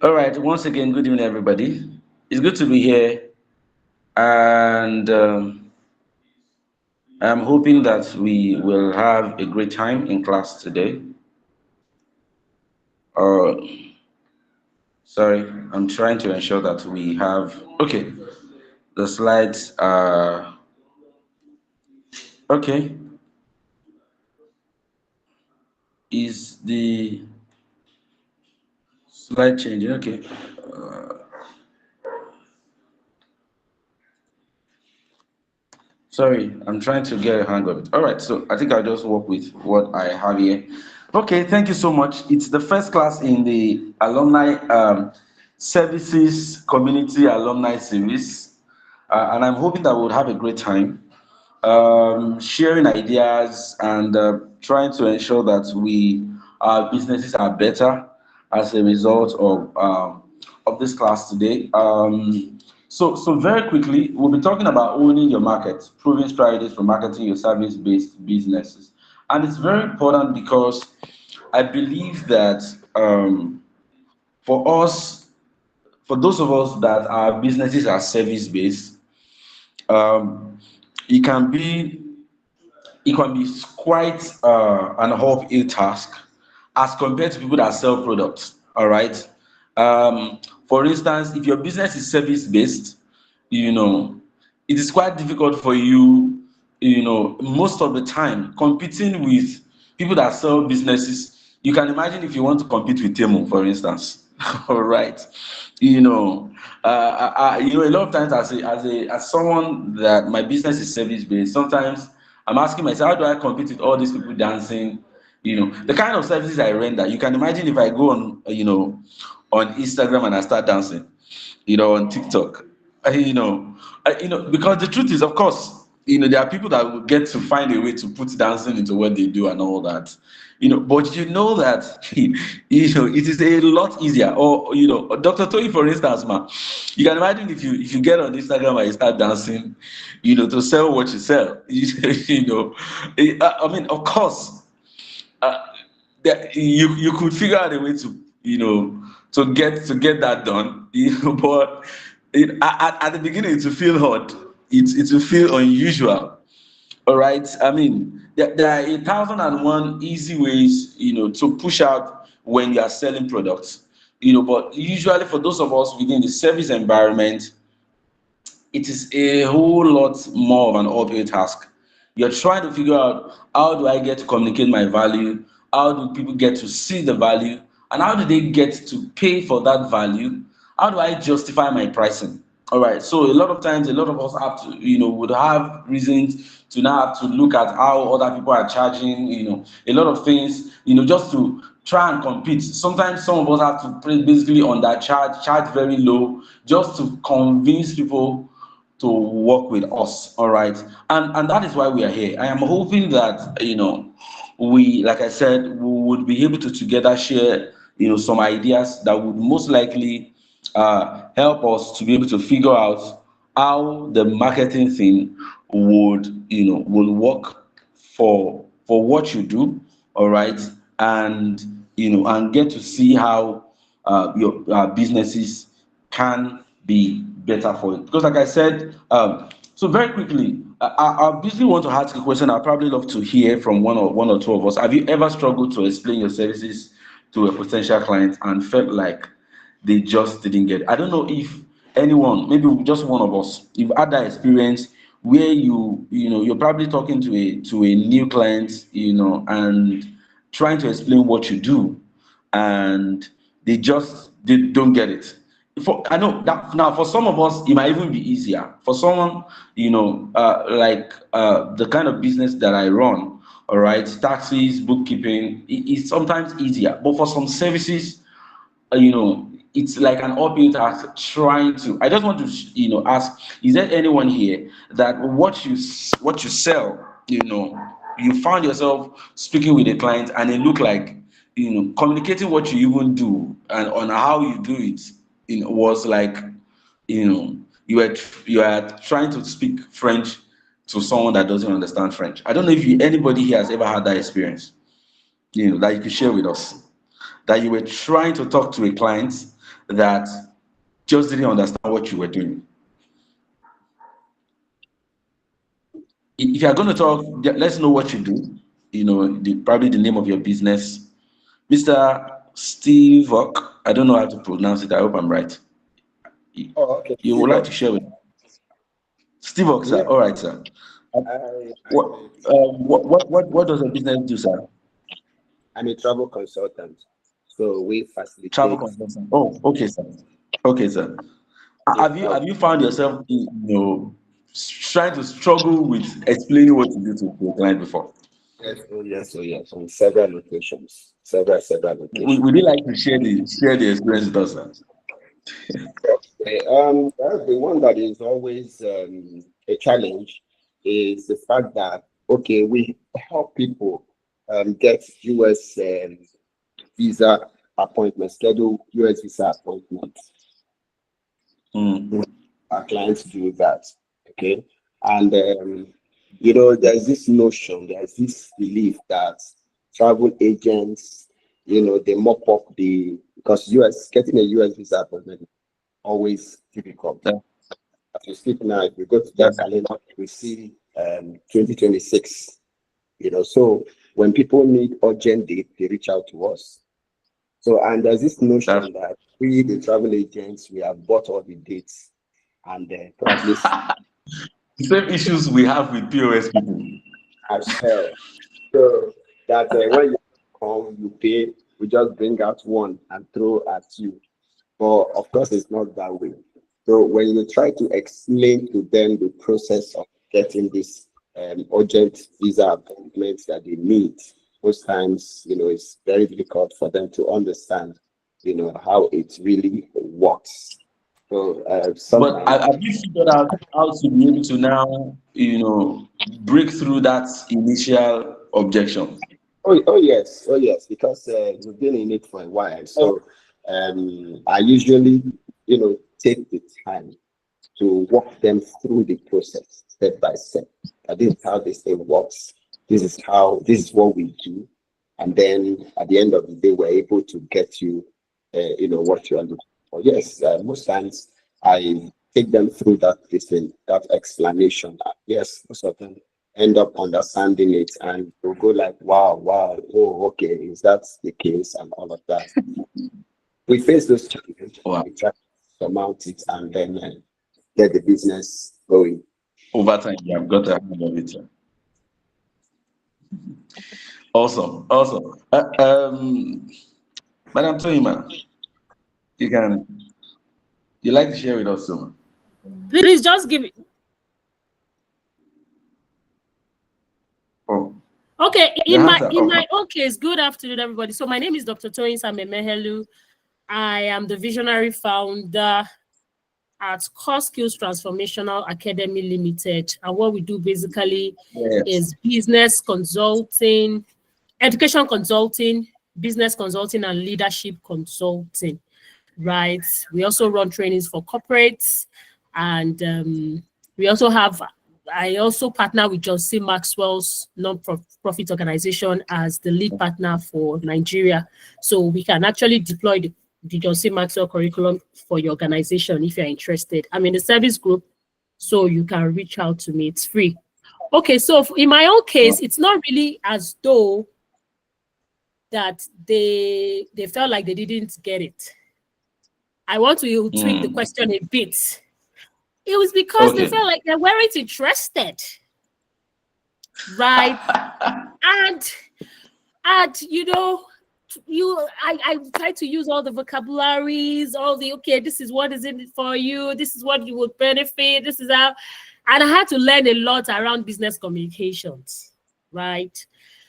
All right, once again, good evening, everybody. It's good to be here, and I'm hoping that we will have a great time in class today. Uh, Sorry, I'm trying to ensure that we have. Okay, the slides are okay. Is the slide changing? Okay. Sorry, I'm trying to get a hang of it. All right, so I think I'll just work with what I have here. Okay, thank you so much. It's the first class in the Alumni Services Community Alumni Series, and I'm hoping that we'll have a great time sharing ideas and trying to ensure that our businesses are better as a result of this class today. So very quickly, we'll be talking about owning your market, proving strategies for marketing your service-based businesses. And it's very important because I believe that for us, for those of us that our businesses are service-based, um, it can be it can be quite an uphill task as compared to people that sell products. All right. For instance, if your business is service based, you know, it is quite difficult for you, most of the time competing with people that sell businesses. You can imagine if you want to compete with Temu, for instance. All right. A lot of times as someone that my business is service based, sometimes I'm asking myself, how do I compete with all these people dancing? The kind of services I render. You can imagine if I go on Instagram and I start dancing, on TikTok, because the truth is, of course, there are people that will get to find a way to put dancing into what they do and all that, but that, it is a lot easier. Or, Dr. Toyi, for instance, man, you can imagine if you get on Instagram and you start dancing, to sell what you sell, I mean, of course, uh, you could figure out a way to to get that done, but at the beginning it will feel odd. It will feel unusual. All right. I mean, there are 1,001 easy ways, to push out when you are selling products. But usually for those of us within the service environment, it is a whole lot more of an uphill task. You're trying to figure out, how do I get to communicate my value? How do people get to see the value? And how do they get to pay for that value? How do I justify my pricing? All right. So a lot of times, a lot of us have to, would have reasons to now have to look at how other people are charging, a lot of things, just to try and compete. Sometimes some of us have to basically charge very low, just to convince people to work with us. All right. And that is why we are here. I am hoping that, we, like I said, we would be able to together share, some ideas that would most likely help us to be able to figure out how the marketing thing will work for what you do. All right. And get to see how your businesses can be better for it. Because, like I said, so very quickly, I basically want to ask a question. I'd probably love to hear from one or two of us. Have you ever struggled to explain your services to a potential client and felt like they just didn't get it? I don't know if anyone, maybe just one of us, you've had that experience where you're probably talking to a new client, and trying to explain what you do, and they don't get it. I know that now for some of us it might even be easier. For someone, like the kind of business that I run, all right, taxis, bookkeeping, it's sometimes easier. But for some services, it's like an uphill task trying to. I just want to, ask: is there anyone here that what you sell, you found yourself speaking with a client and it looked like, communicating what you even do and on how you do it, was like, you are trying to speak French to someone that doesn't understand French. I don't know if anybody here has ever had that experience, that you could share with us, that you were trying to talk to a client that just didn't understand what you were doing? If you are going to talk, let's know what you do. Probably the name of your business, Mr. Steve Ock. I don't know how to pronounce it. I hope I'm right. Oh, okay. You would like to share with Steve Ock, sir? Yeah, All right, sir. I'm What, what does a business do, sir? a travel consultant. So we Travel facilitate consultant. Oh, okay, sir. Okay, sir. in Have help. you found yourself, trying to struggle with explaining what you do to a client before? Yes, oh yes, oh yes, on several locations, several locations. Would you like to share the experience with us, sir? Okay, that's the one that is always a challenge is the fact that okay, we help people get US visa appointments, schedule US visa appointments. Mm. Our clients do that, okay, and there's this notion, there's this belief that travel agents, they mop up the because US getting a US visa appointment always difficult. Yeah. As we speak now, if we go to their Yes. calendar, we see 2026. So when people need urgent date, they reach out to us. So and there's this That's notion that we, the travel agents, we have bought all the dates and probably the same issues we have with POS people. as hell. So that when you come, you pay, we just bring out one and throw at you. But of course, it's not that way. So when you try to explain to them the process of getting this urgent visa appointments that they need, most times, it's very difficult for them to understand, how it really works. So But sometimes, have you figured out how to be able to now, break through that initial objection? oh yes, because we've been in it for a while. So I usually, take the time to walk them through the process step by step. This is how this thing works. This is what we do. And then at the end of the day, we're able to get you, what you are looking for. Yes, most times I take them through this thing, that explanation. Yes, most of them end up understanding it and they'll go like, wow, oh, okay, is that the case and all of that. We face those challenges, Wow. we try to surmount it and then get the business going. Over time, you have got a hand of it, sir. Awesome. Awesome. Madam Toyima, you can, you like to share with us soon? Please just give it. Oh, Okay, your in hands my are in up. my own case, good afternoon, everybody. So my name is Dr. Toyin Samemehelu. I am the visionary founder at Core Skills Transformational Academy Limited. And what we do basically Yes. is business consulting, education consulting, business consulting, and leadership consulting, right? We also run trainings for corporates, and I also partner with John C. Maxwell's non-profit organization as the lead partner for Nigeria. So we can actually deploy the John C. Maxwell curriculum for your organization if you're interested. I'm in the service group, so you can reach out to me. It's free. Okay, so in my own case, it's not really as though that they felt like they didn't get it. I want to tweak the question a bit. It was because they Okay. felt like they weren't interested, right? and I try to use all the vocabularies, all the okay, this is what is in it for you, this is what you would benefit, this is how, and I had to learn a lot around business communications, right?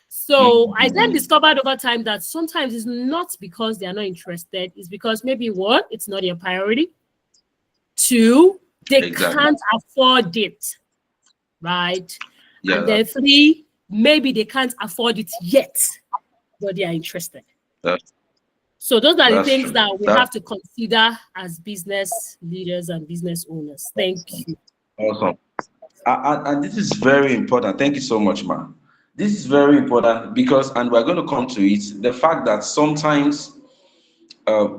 So I then discovered over time that sometimes it's not because they are not interested, it's because maybe one, it's not their priority. Two, they Exactly. can't afford it, right? Yeah. And then three, maybe they can't afford it yet, but they are interested. That's So those are the things true. that we have to consider as business leaders and business owners. Thank you. Awesome. And this is very important. Thank you so much, man. This is very important because, and we're going to come to it, the fact that sometimes uh,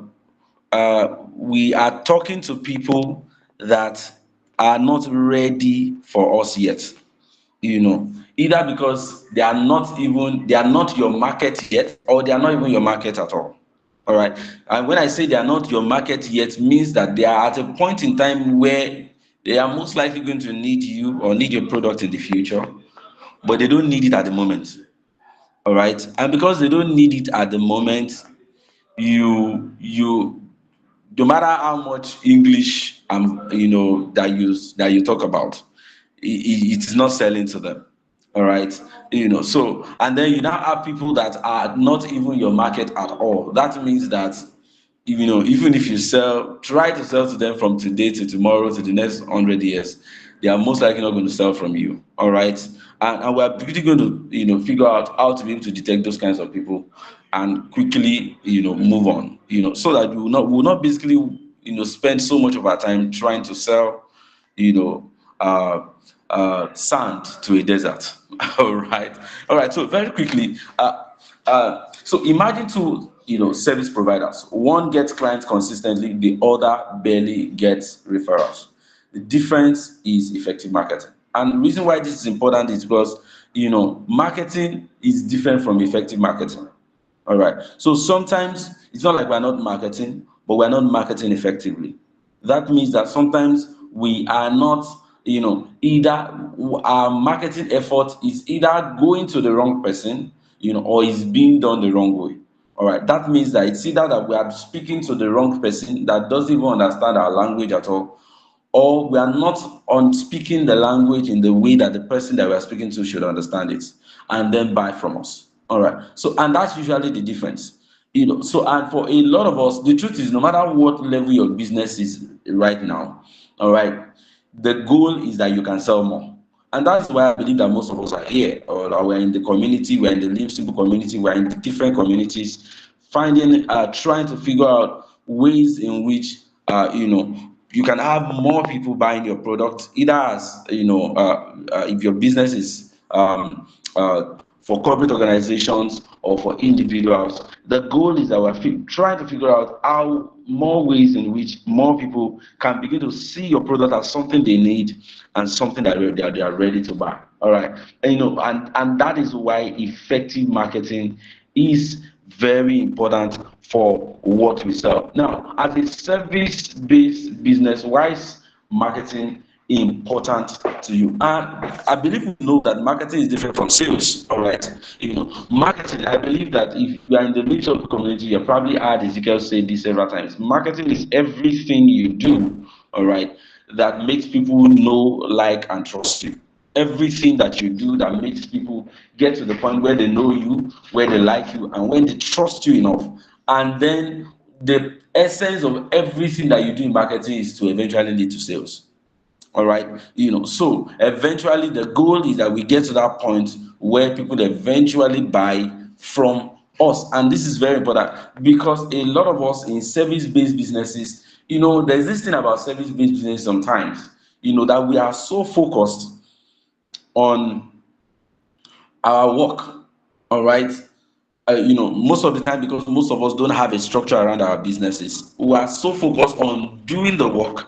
we are talking to people that are not ready for us yet. Either because they are not your market yet, or they are not even your market at all. All right. And when I say they are not your market yet, means that they are at a point in time where they are most likely going to need you or need your product in the future, but they don't need it at the moment. All right. And because they don't need it at the moment, you no matter how much English that you talk about, it is not selling to them. All right. So, and then you now have people that are not even your market at all. That means that, even if you try to sell to them from today to tomorrow to the next 100 years, they are most likely not going to sell from you. All right. And we're really going to, figure out how to be able to detect those kinds of people and quickly, move on, so that we will not basically, spend so much of our time trying to sell, you know, uh, sand to a desert. All right. All right. So very quickly, so imagine two, service providers. One gets clients consistently, the other barely gets referrals. The difference is effective marketing. And the reason why this is important is because, marketing is different from effective marketing. All right. So sometimes it's not like we're not marketing, but we're not marketing effectively. That means that sometimes we are not, either our marketing effort is either going to the wrong person, or is being done the wrong way. All right. That means that it's either that we are speaking to the wrong person that doesn't even understand our language at all, or we are not on speaking the language in the way that the person that we are speaking to should understand it and then buy from us. All right. So, and that's usually the difference. So, and for a lot of us, the truth is, no matter what level your business is right now, all right, the goal is that you can sell more. And that's why I believe that most of us are here, or we're in the community, we're in the LIMBsimple community, we're in the different communities, trying to figure out ways in which, you can have more people buying your product, either as, if your business is for corporate organizations or for individuals. The goal is that we're trying to figure out how more ways in which more people can begin to see your product as something they need and something that they are ready to buy. All right. And that is why effective marketing is very important for what we sell. Now, as a service-based business, why is marketing important to you? And I believe you know that marketing is different from sales. All right. Marketing, I believe that if you are in the midst of the community, you probably heard Ezekiel say this several times. Marketing is everything you do, all right, that makes people know, like, and trust you. Everything that you do that makes people get to the point where they know you, where they like you, and when they trust you enough. And then the essence of everything that you do in marketing is to eventually lead to sales. All right. So eventually the goal is that we get to that point where people eventually buy from us. And this is very important because a lot of us in service-based businesses, there's this thing about service-based business sometimes, that we are so focused on our work. All right. Most of the time, because most of us don't have a structure around our businesses, we are so focused on doing the work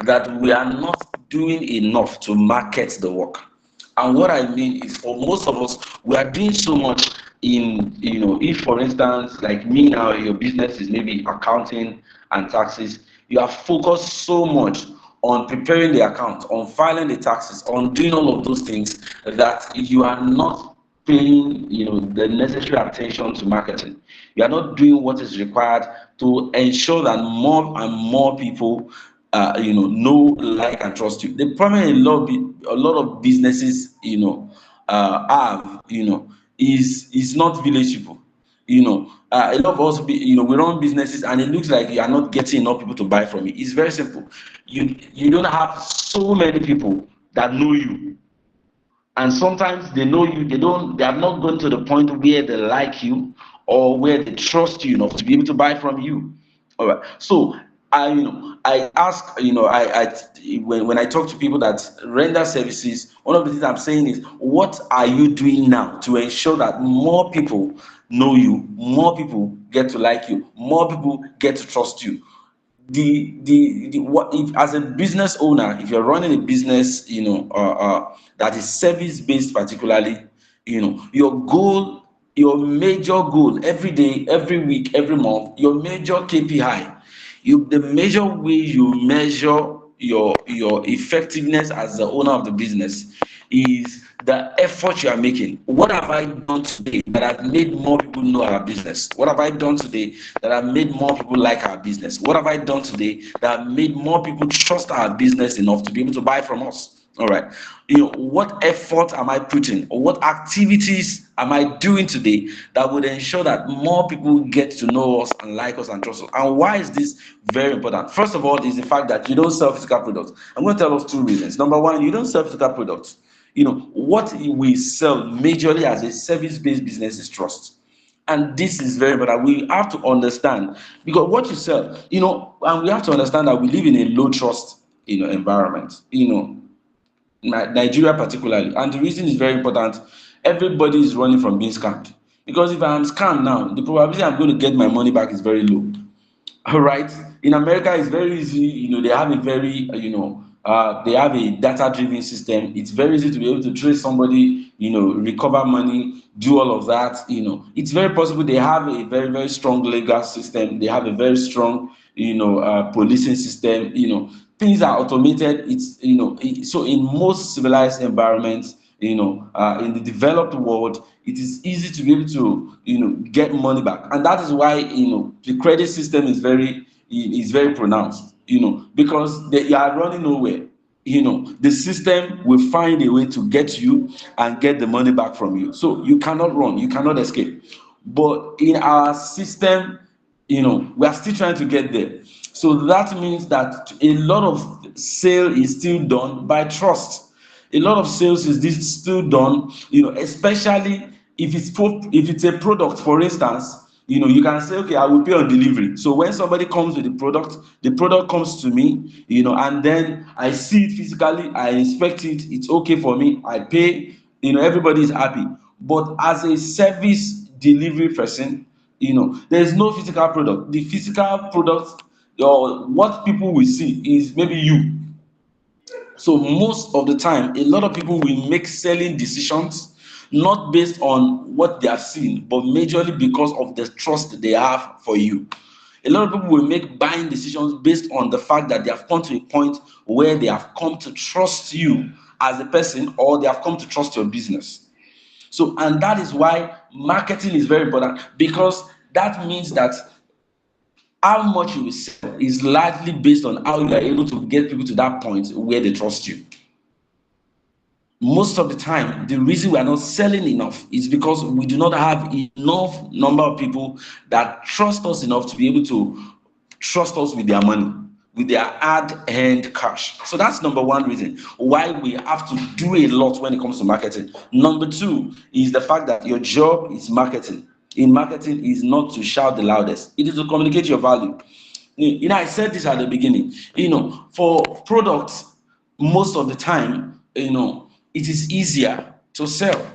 that we are not doing enough to market the work. And what I mean is, for most of us, we are doing so much in, if for instance, like me now, your business is maybe accounting and taxes, you are focused so much on preparing the account, on filing the taxes, on doing all of those things, that you are not paying, the necessary attention to marketing. You are not doing what is required to ensure that more and more people, know, like, and trust you. The problem a lot of businesses, have, is not village people. A lot of us, we run businesses, and it looks like you are not getting enough people to buy from you. It's very simple. You don't have so many people that know you, and sometimes they know you, they have not gone to the point where they like you or where they trust you enough to be able to buy from you. All right. So I ask, when I talk to people that render services, one of the things I'm saying is, what are you doing now to ensure that more people know you, more people get to like you, more people get to trust you? the what if, as a business owner, if you're running a business, that is service based, particularly, your goal, your major goal every day, every week, every month, your major KPI, the major way you measure your effectiveness as the owner of the business is the effort you are making. What have I done today that has made more people know our business? What have I done today that have made more people like our business? What have I done today that have made more people trust our business enough to be able to buy from us? All right. What effort am I putting, or what activities am I doing today that would ensure that more people get to know us and like us and trust us? And why is this very important? First of all, is the fact that you don't sell physical products. I'm going to tell us two reasons. Number one, you don't sell physical products. What we sell majorly as a service-based business is trust. And this is very important. We have to understand, because what you sell, and we have to understand that we live in a low trust, environment. Nigeria particularly. And the reason is very important. Everybody is running from being scammed. Because if I am scammed now, the probability I'm going to get my money back is very low. All right. In America, it's very easy. They have a very, they have a data-driven system. It's very easy to be able to trace somebody, recover money, do all of that. It's very possible they have a very, very strong legal system. They have a very strong, policing system. Things are automated. So in most civilized environments, in the developed world, it is easy to be able to, get money back. And that is why, the credit system is very pronounced, because they are running nowhere. The system will find a way to get you and get the money back from you. So you cannot run, you cannot escape. But in our system, we are still trying to get there. So that means that a lot of sale is still done by trust. A lot of sales is still done, especially if it's a product. For instance, you can say, okay, I will pay on delivery. So when somebody comes with the product comes to me, and then I see it physically, I inspect it, it's okay for me, I pay, everybody is happy. But as a service delivery person, there's no physical product. The physical product, or what people will see, is maybe you. So most of the time, a lot of people will make selling decisions not based on what they have seen, but majorly because of the trust they have for you. A lot of people will make buying decisions based on the fact that they have come to a point where they have come to trust you as a person, or they have come to trust your business. So, and that is why marketing is very important, because that means that how much you will sell is largely based on how you are able to get people to that point where they trust you. Most of the time, the reason we are not selling enough is because we do not have enough number of people that trust us enough to be able to trust us with their money, with their hard-earned cash. So that's number one reason why we have to do a lot when it comes to marketing. Number two is the fact that your job is marketing. In marketing is not to shout the loudest. It is to communicate your value. I said this at the beginning. For products, most of the time, it is easier to sell.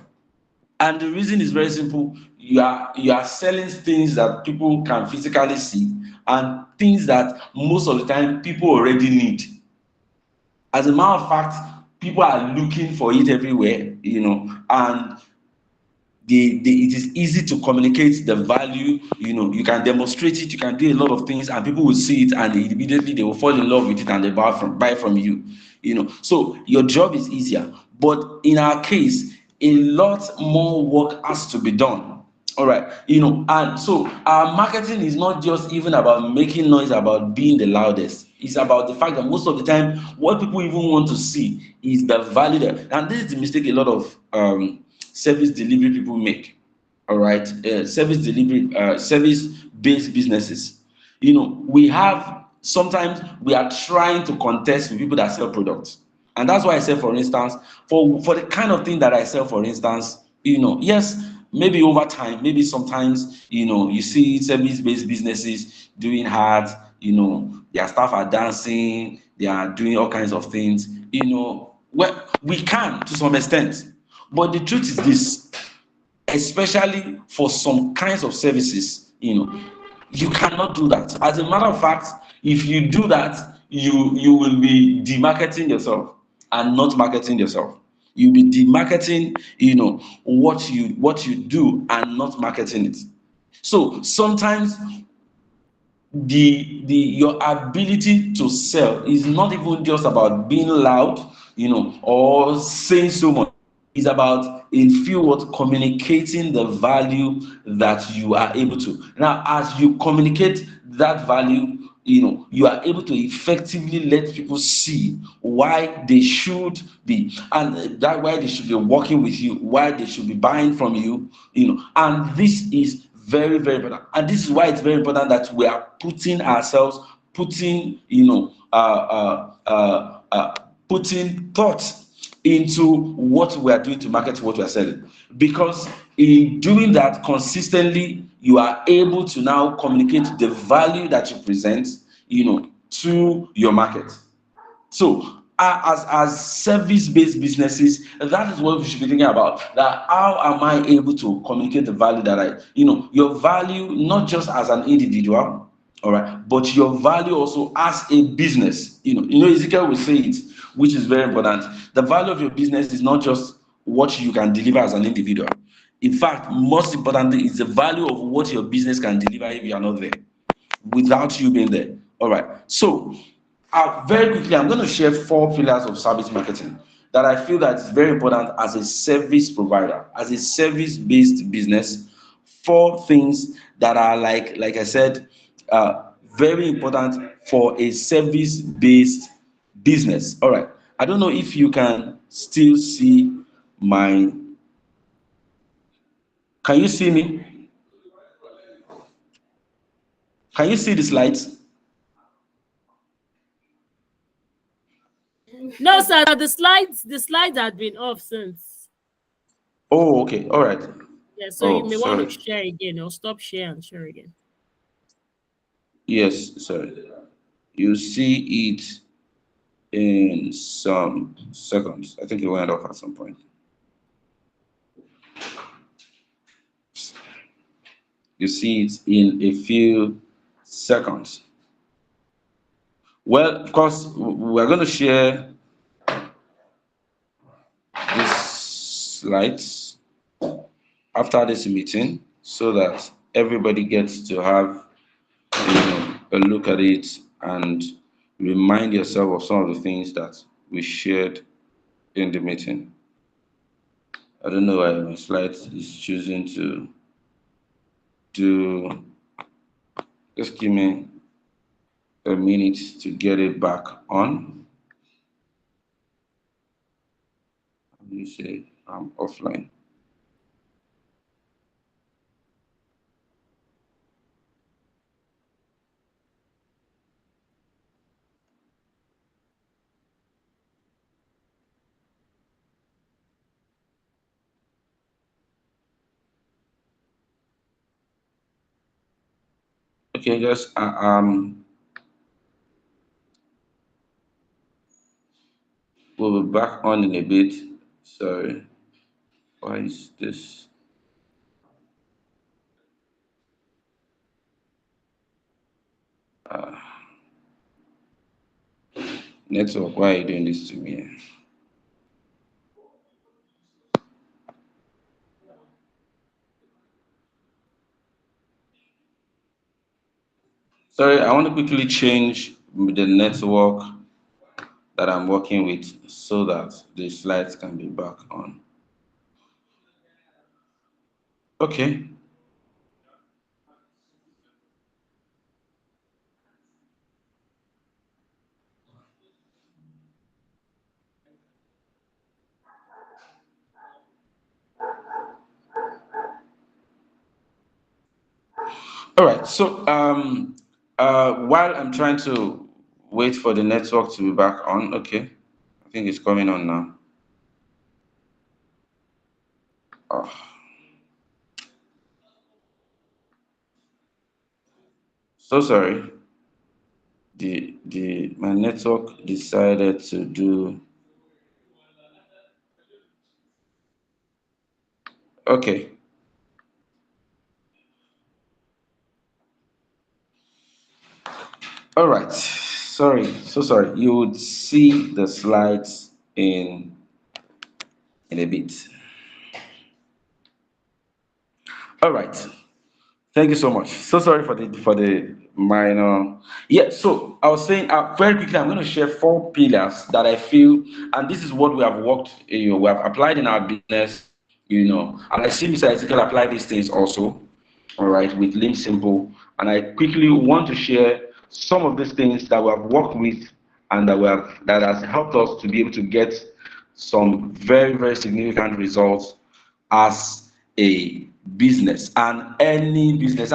And the reason is very simple. You are selling things that people can physically see, and things that most of the time people already need. As a matter of fact, people are looking for it everywhere, and it is easy to communicate the value. You can demonstrate it, you can do a lot of things, and people will see it, and immediately they will fall in love with it, and they buy from you. So your job is easier. But in our case, a lot more work has to be done. All right, and so our marketing is not just even about making noise, about being the loudest. It's about the fact that most of the time, what people even want to see is the value there. And this is the mistake a lot of service delivery people make. All right, service-based businesses. Sometimes we are trying to contest with people that sell products. And that's why I say, for instance, for the kind of thing that I sell, for instance, yes, maybe over time, maybe sometimes, you see service-based businesses doing hard, their staff are dancing, they are doing all kinds of things, well, we can to some extent. But the truth is this, especially for some kinds of services, you cannot do that. As a matter of fact, If you do that, you will be demarketing yourself and not marketing yourself. You'll be demarketing, what you do and not marketing it. So sometimes the your ability to sell is not even just about being loud, or saying so much. It's about, in few words, communicating the value that you are able to. Now, as you communicate that value, you are able to effectively let people see why they should be, and that why they should be working with you, why they should be buying from you, and this is very, very important. And this is why it's very important that we are putting, putting thought into what we are doing to market what we are selling. Because in doing that consistently, you are able to now communicate the value that you present, to your market. So, as service-based businesses, that is what we should be thinking about. That how am I able to communicate the value that your value, not just as an individual, all right, but your value also as a business. Ezekiel will say it, which is very important. The value of your business is not just what you can deliver as an individual. In fact, most importantly, is the value of what your business can deliver if you are not there, without you being there. All right. So, very quickly, I'm going to share 4 pillars of service marketing that I feel that is very important as a service provider, as a service-based business. 4 things that are, like I said, very important for a service-based business. All right. I don't know if you can still see my. Can you see me? Can you see the slides? No, sir, the slides had been off since. Oh, okay. All right. Yeah, so you Oh, may want to sorry. share again or stop share and share again. Yes, sorry. You see it in some seconds. I think it went off at some point. You see it in a few seconds. Well, of course, we're going to share these slides after this meeting so that everybody gets to have a look at it and remind yourself of some of the things that we shared in the meeting. I don't know why my slide is choosing to do. Just give me a minute to get it back on. You say I'm offline. Okay, just we'll be back on in a bit. Sorry, why is this? Uh, Network, why are you doing this to me? Sorry, I want to quickly change the network that I'm working with so that the slides can be back on. Okay. All right. So while I'm trying to wait for the network to be back on, okay, I think it's coming on now. Oh, so sorry. The my network decided to do. Okay. All right. Sorry. So sorry. You would see the slides in a bit. All right. Thank you so much. So sorry for the minor. Yeah. So I was saying very quickly, I'm going to share 4 pillars that I feel, and this is what we have worked. We have applied in our business. And I see Mr. Ezekiel apply these things also. All right, with LIMBsimple, and I quickly want to share some of these things that we have worked with and that has helped us to be able to get some very, very significant results as a business and any business.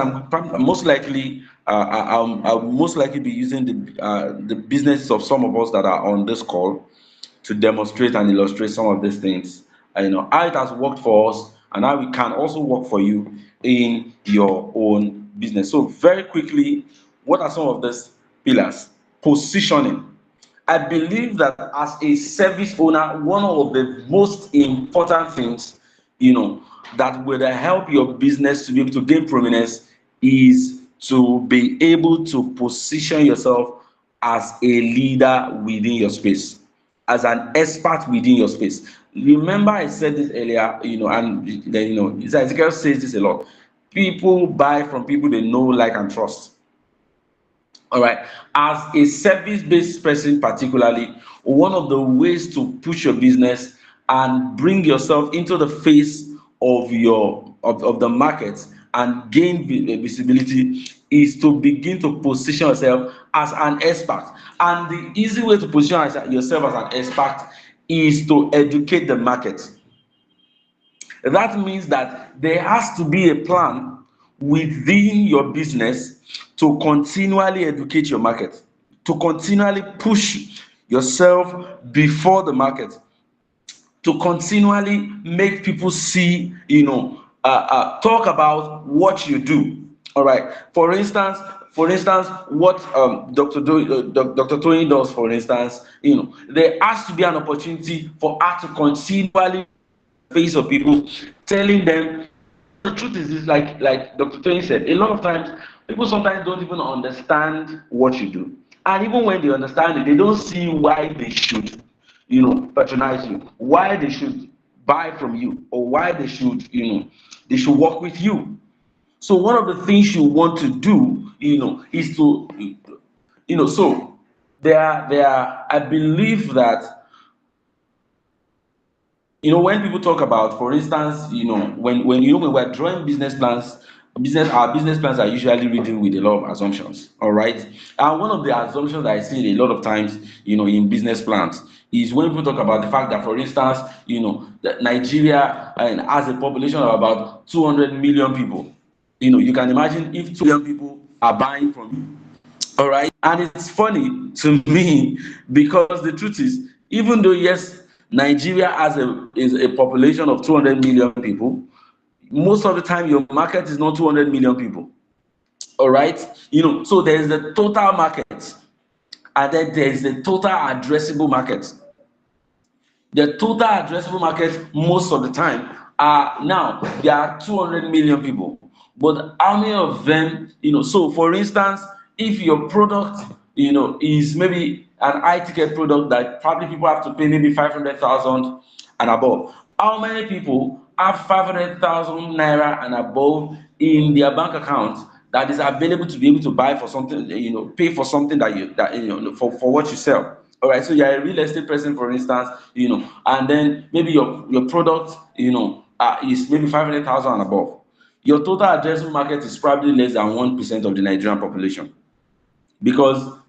Most likely, I'll most likely be using the business of some of us that are on this call to demonstrate and illustrate some of these things. How it has worked for us and how it can also work for you in your own business. So very quickly, what are some of these pillars? Positioning. I believe that as a service owner, one of the most important things, that will help your business to be able to gain prominence is to be able to position yourself as a leader within your space, as an expert within your space. Remember, I said this earlier, and then, Ezekiel says this a lot. People buy from people they know, like, and trust. All right. As a service-based person, particularly, one of the ways to push your business and bring yourself into the face of of the market and gain visibility is to begin to position yourself as an expert. And the easy way to position yourself as an expert is to educate the market. That means that there has to be a plan within your business to continually educate your market, to continually push yourself before the market, to continually make people see, talk about what you do. All right. For instance, what Dr. Tony does, for instance, there has to be an opportunity for her to continually face of people, telling them the truth is this, like Dr. Tony said, a lot of times people sometimes don't even understand what you do. And even when they understand it, they don't see why they should, patronize you, why they should buy from you, or why they should work with you. So one of the things you want to do, is to, so I believe that, when people talk about, for instance, when we're drawing business plans, our business plans are usually written with a lot of assumptions. All right. And one of the assumptions that I see a lot of times, in business plans is when people talk about the fact that, for instance, that Nigeria has a population of about 200 million people. You can imagine if 2 million people are buying from you. All right. And it's funny to me because the truth is, even though, yes, Nigeria is a population of 200 million people, most of the time your market is not 200 million people. All right. So there's the total market and then there's the total addressable market. The total addressable market most of the time there are 200 million people, but how many of them, so for instance, if your product, is maybe an high ticket product that probably people have to pay maybe 500,000 and above, how many people have 500,000 naira and above in their bank account that is available to be able to buy for something, pay for something for what you sell? All right, so you're a real estate person, for instance, and then maybe your product, is maybe 500,000 and above. Your total addressable market is probably less than 1% of the Nigerian population, because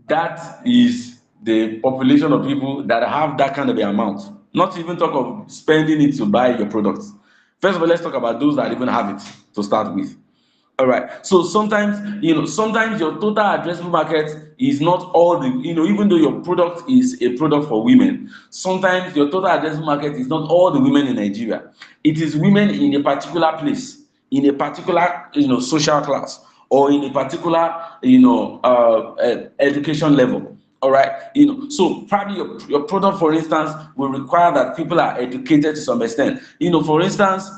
that is the population of people that have that kind of amount. Not to even talk of spending it to buy your products. First of all, let's talk about those that even have it to start with. All right. So sometimes your total addressable market is not all the, even though your product is a product for women, sometimes your total addressable market is not all the women in Nigeria. It is women in a particular place, in a particular, social class, or in a particular, education level. All right. So probably your product, for instance, will require that people are educated to some extent. For instance,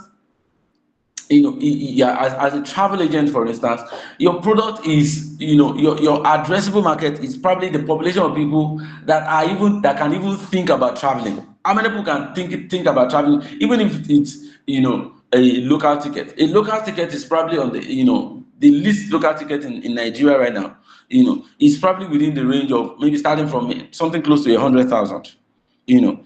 Yeah, as a travel agent, for instance, your product is, your addressable market is probably the population of people that can even think about traveling. How many people can think about traveling, even if it's, a local ticket? A local ticket is probably on the least local ticket in Nigeria right now, is probably within the range of maybe starting from something close to 100,000, you know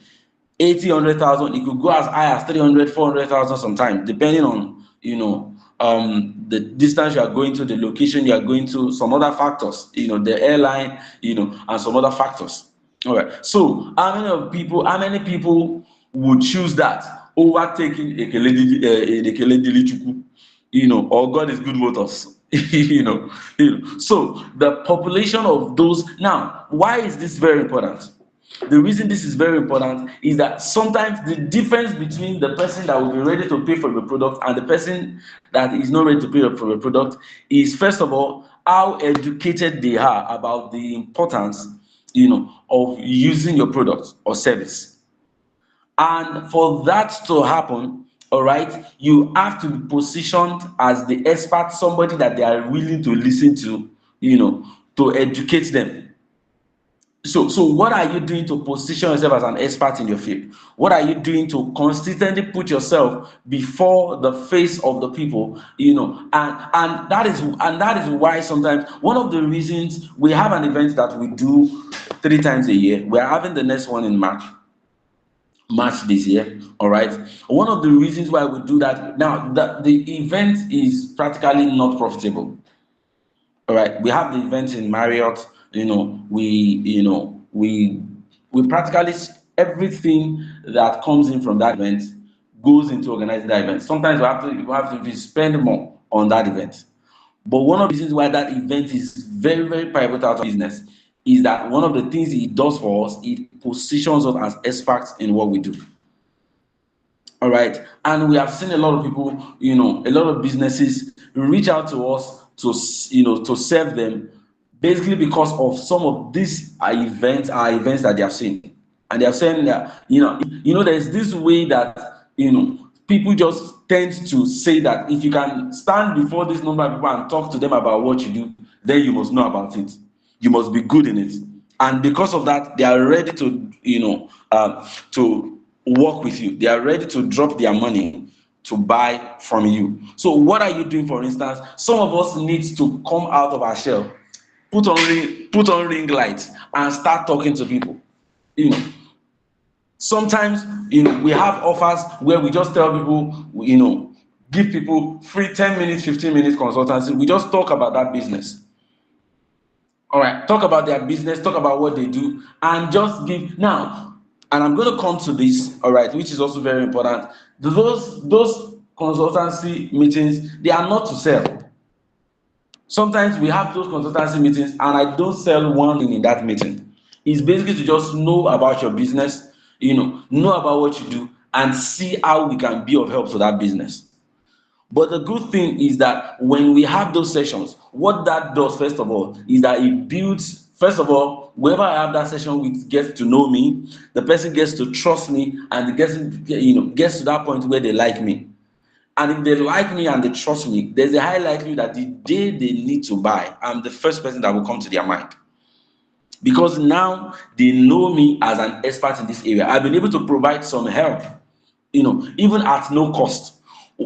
80, 100,000. It could go as high as 300, 400,000 sometimes, depending on, the distance you are going to, the location you are going to, some other factors, the airline, and some other factors. All right. So how many people would choose that over taking Ekele Dili Chukwu, or God is good motors? So the population of those. Now, why is this very important? The reason this is very important is that sometimes the difference between the person that will be ready to pay for the product and the person that is not ready to pay for the product is, first of all, how educated they are about the importance, of using your product or service. And for that to happen, all right, you have to be positioned as the expert, somebody that they are willing to listen to, to educate them. So what are you doing to position yourself as an expert in your field? What are you doing to consistently put yourself before the face of the people? And that is why sometimes one of the reasons we have an event that we do 3 times a year. We are having the next one in March this year. All right. One of the reasons why we do that now, that the event is practically not profitable. All right, we have the events in Marriott. We practically everything that comes in from that event goes into organizing that event. Sometimes we have to spend more on that event. But one of the reasons why that event is very, very pivotal to business is that one of the things it does for us, it positions us as experts in what we do. All right. And we have seen a lot of people, a lot of businesses reach out to us to serve them, basically because of some of these events that they have seen. And they are saying that, there's this way that, people just tend to say that if you can stand before this number of people and talk to them about what you do, then you must know about it. You must be good in it. And because of that, they are ready to, to work with you. They are ready to drop their money to buy from you. So what are you doing? For instance, some of us need to come out of our shell, put on ring lights and start talking to people. Sometimes we have offers where we just tell people, give people free 10 minutes, 15 minutes consultancy. We just talk about that business. All right, talk about their business, talk about what they do, and just give now. And I'm going to come to this, all right, which is also very important. Those consultancy meetings, they are not to sell. Sometimes we have those consultancy meetings, and I don't sell one thing in that meeting. It's basically to just know about your business, know about what you do, and see how we can be of help to that business. But the good thing is that when we have those sessions, what that does, first of all, is that it builds, first of all, whoever I have that session with gets to know me, the person gets to trust me, and gets to that point where they like me. And if they like me and they trust me, there's a high likelihood that the day they need to buy, I'm the first person that will come to their mind. Because now they know me as an expert in this area. I've been able to provide some help, even at no cost.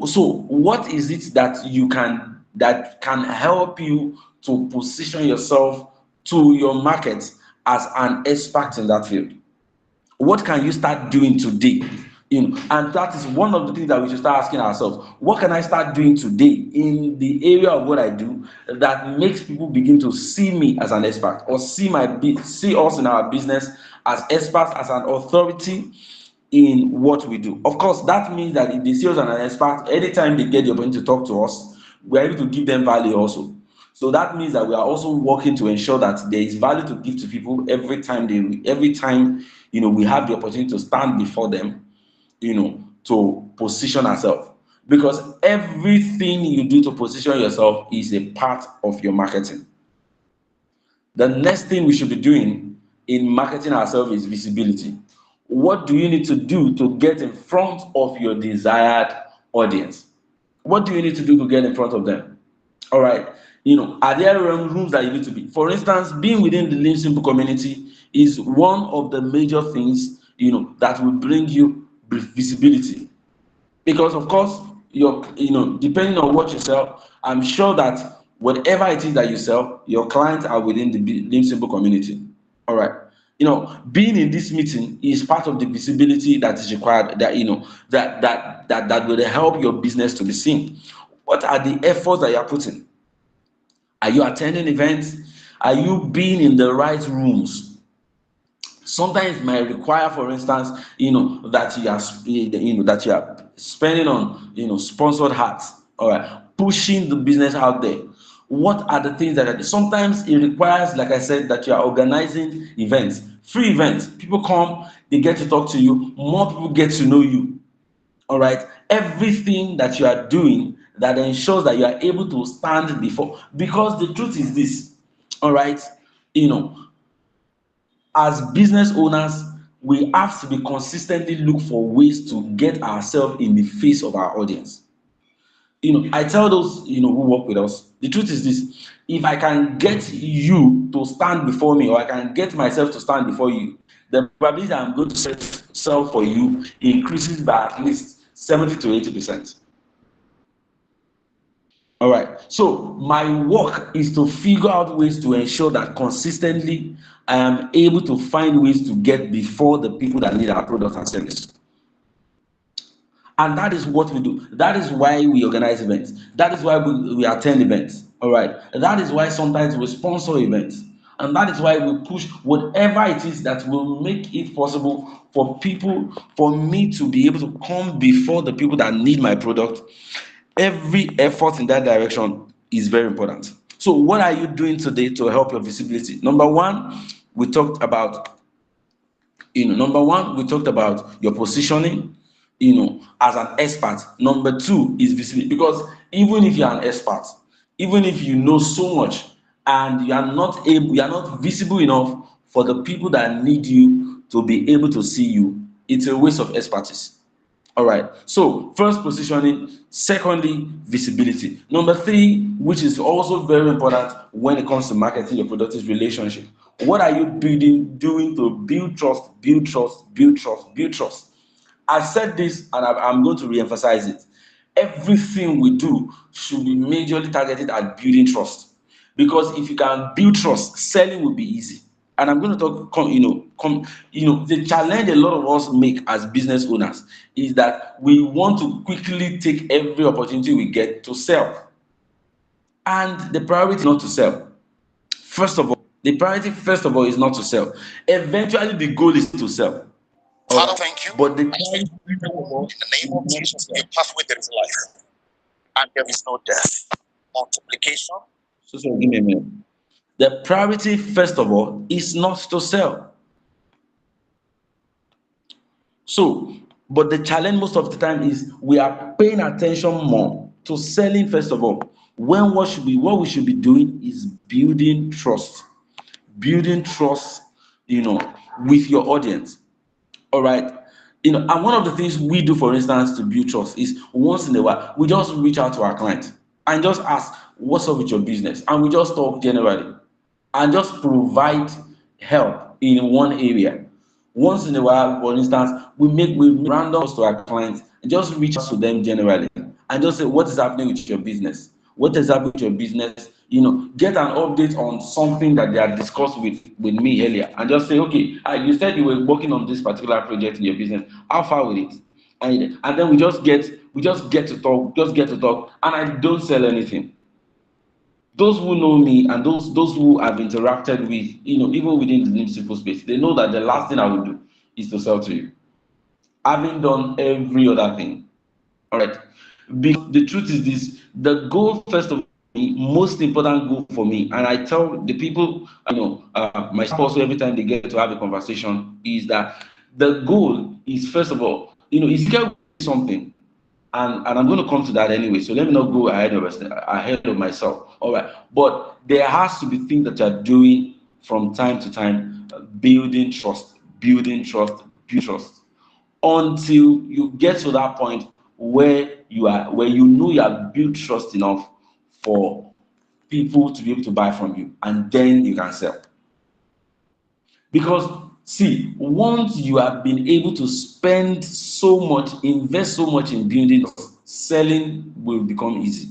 So what is it that can help you to position yourself to your market as an expert in that field? What can you start doing today? And that is one of the things that we should start asking ourselves. What can I start doing today in the area of what I do that makes people begin to see me as an expert, or see us in our business as experts, as an authority in what we do? Of course, that means that if they see us as an expert, anytime they get the opportunity to talk to us, we're able to give them value also. So that means that we are also working to ensure that there is value to give to people every time we have the opportunity to stand before them, to position ourselves. Because everything you do to position yourself is a part of your marketing. The next thing we should be doing in marketing ourselves is visibility. What do you need to do to get in front of your desired audience? What do you need to do to get in front of them? All right. Are there rooms that you need to be? For instance, being within the LIMBsimple community is one of the major things, that will bring you visibility. Because of course, depending on what you sell, I'm sure that whatever it is that you sell, your clients are within the LIMBsimple community. All right. Being in this meeting is part of the visibility that is required, that that will help your business to be seen. What are the efforts that you are putting? Are you attending events? Are you being in the right rooms? Sometimes it might require, for instance, that that you are spending on sponsored hats, all right, pushing the business out there. What are the things that sometimes it requires, like I said, that you are organizing events, free events. People come, they get to talk to you, more people get to know you. All right, everything that you are doing that ensures that you are able to stand before, because the truth is this, all right, you know as business owners, we have to be consistently look for ways to get ourselves in the face of our audience. I tell those who work with us, the truth is this: if I can get you to stand before me, or I can get myself to stand before you, the probability that I'm going to sell for you increases by at least 70 to 80%. All right. So my work is to figure out ways to ensure that consistently I am able to find ways to get before the people that need our product and service. And that is what we do. That is why we organize events. That is why we attend events. All right. That is why sometimes we sponsor events. And that is why we push whatever it is that will make it possible for people, for me to be able to come before the people that need my product. Every effort in that direction is very important. So what are you doing today to help your visibility? Number one, we talked about your positioning, as an expert. Number two is visibility, because even if you're an expert, even if you know so much and you are not visible enough for the people that need you to be able to see you, it's a waste of expertise. All right. So first, positioning. Secondly, visibility. Number three, which is also very important when it comes to marketing your product, is relationship. What are you doing to build trust, build trust, build trust, build trust? I said this, and I'm going to re-emphasize it. Everything we do should be majorly targeted at building trust. Because if you can build trust, selling will be easy. And I'm going to talk, the challenge a lot of us make as business owners is that we want to quickly take every opportunity we get to sell. And the priority is not to sell. The priority first of all is not to sell. Eventually, the goal is to sell. Father, thank you. But the In the name of Jesus, in your pathway there is life, and there is no death. Multiplication. so give me a minute. The priority first of all is not to sell. So, but the challenge most of the time is we are paying attention more to selling first of all. When what we should be doing is building trust. Building trust, with your audience. All right. And one of the things we do, for instance, to build trust is once in a while, we just reach out to our client and just ask, what's up with your business? And we just talk generally and just provide help in one area. Once in a while, for instance, we random calls to our clients and just reach out to them generally and just say, what is happening with your business? What is happening with your business? Get an update on something that they had discussed with me earlier, and just say, okay, you said you were working on this particular project in your business. How far with it? And then we just get to talk, and I don't sell anything. Those who know me and those who have interacted with, even within the LIMBsimple space, they know that the last thing I would do is to sell to you, having done every other thing. All right. Because the truth is this: the goal, first of all, most important goal for me, and I tell the people, my spouse, every time they get to have a conversation, is that the goal is, first of all, is to get something. And I'm going to come to that anyway. So let me not go ahead of myself. All right. But there has to be things that you're doing from time to time, building trust, building trust, build trust, until you get to that point where you know you have built trust enough for people to be able to buy from you, and then you can sell. Because see, once you have been able to spend so much, invest so much in building, selling will become easy.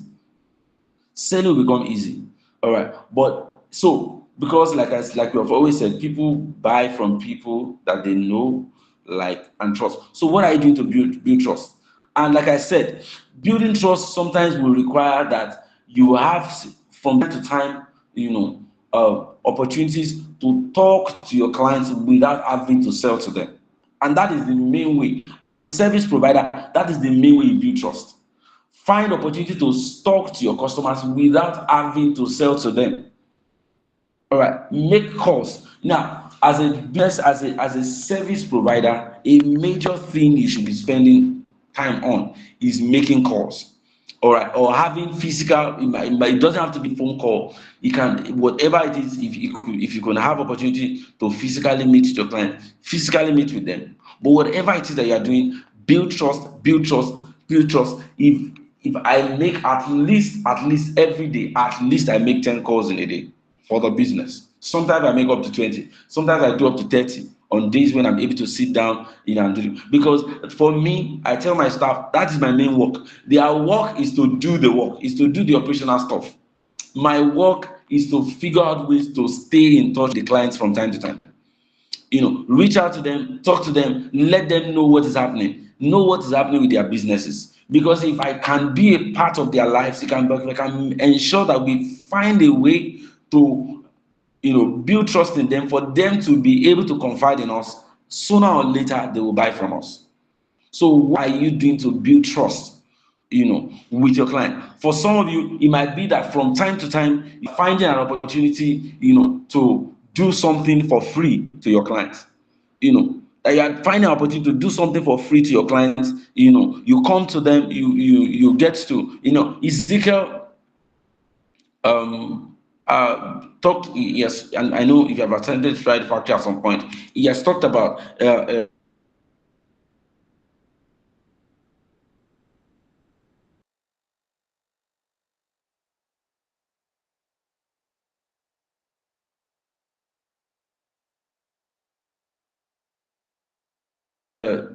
Selling will become easy. All right. But so because like we have always said, people buy from people that they know, like, and trust. So what are you doing to build trust? And like I said, building trust sometimes will require that you have from time to time, opportunities to talk to your clients without having to sell to them. And that is the main way. Service provider, that is the main way you build trust. Find opportunity to talk to your customers without having to sell to them. All right, make calls. Now, as a business, as a service provider, a major thing you should be spending time on is making calls. All right, or having physical. It doesn't have to be phone call. You can, whatever it is. If you can have opportunity to physically meet your client, physically meet with them. But whatever it is that you are doing, build trust, build trust, build trust. If I make at least every day, at least I make 10 calls in a day for the business. Sometimes I make up to 20. Sometimes I do up to 30 on days when I'm able to sit down, and do it. Because for me, I tell my staff that is my main work. Their work is to do the work, is to do the operational stuff. My work is to figure out ways to stay in touch with the clients from time to time. Reach out to them, talk to them, let them know what is happening, with their businesses. Because if I can be a part of their lives, I can ensure that we find a way to, build trust in them, for them to be able to confide in us. Sooner or later, they will buy from us. So what are you doing to build trust, with your client? For some of you, it might be that from time to time, you're finding an opportunity, to do something for free to your clients. That you are finding an opportunity to do something for free to your clients. You come to them, you get to, Ezekiel talked, yes, and I know if you have attended Friday Factory at some point, he has talked about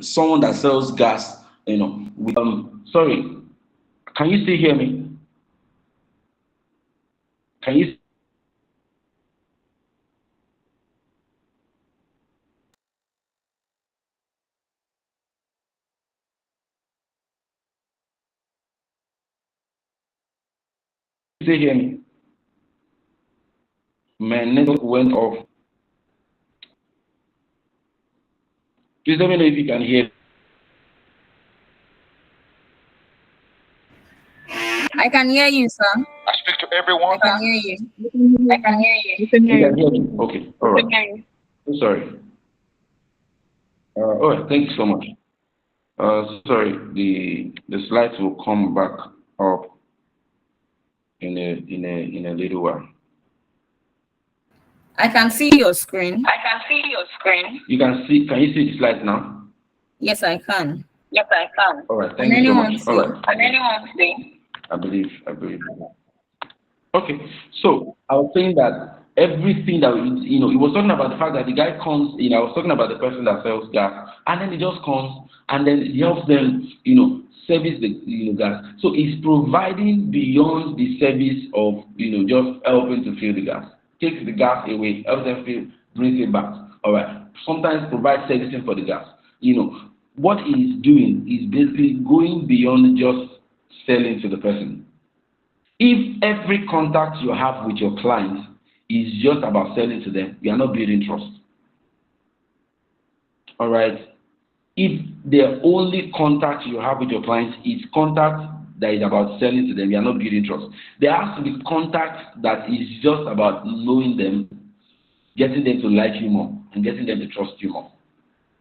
someone that sells gas, sorry, can you still hear me? Can you still hear me? My network went off. Please let me know if you can hear. I can hear you, sir. I speak to everyone. I can hear you. I can hear you. You can hear me. Okay, all right. Sorry. All right, thank you so much. Sorry, the slides will come back up in a little while. I can see your screen. I can see your screen. You can see. Can you see the slides now? Yes, I can. Yes, I can. All right, thank you so much. All right. Can anyone see? I believe. Okay, so I was saying that everything that he was talking about the fact that the guy comes, I was talking about the person that sells gas, and then he just comes and then he helps them, service the gas. So he's providing beyond the service of just helping to fill the gas. Takes the gas away, helps them fill, brings it back. All right. Sometimes provides servicing for the gas. What he's doing is basically going beyond just selling to the person. If every contact you have with your clients is just about selling to them, you are not building trust. All right. If the only contact you have with your clients is contact that is about selling to them, you are not building trust. There has to be contact that is just about knowing them, getting them to like you more, and getting them to trust you more.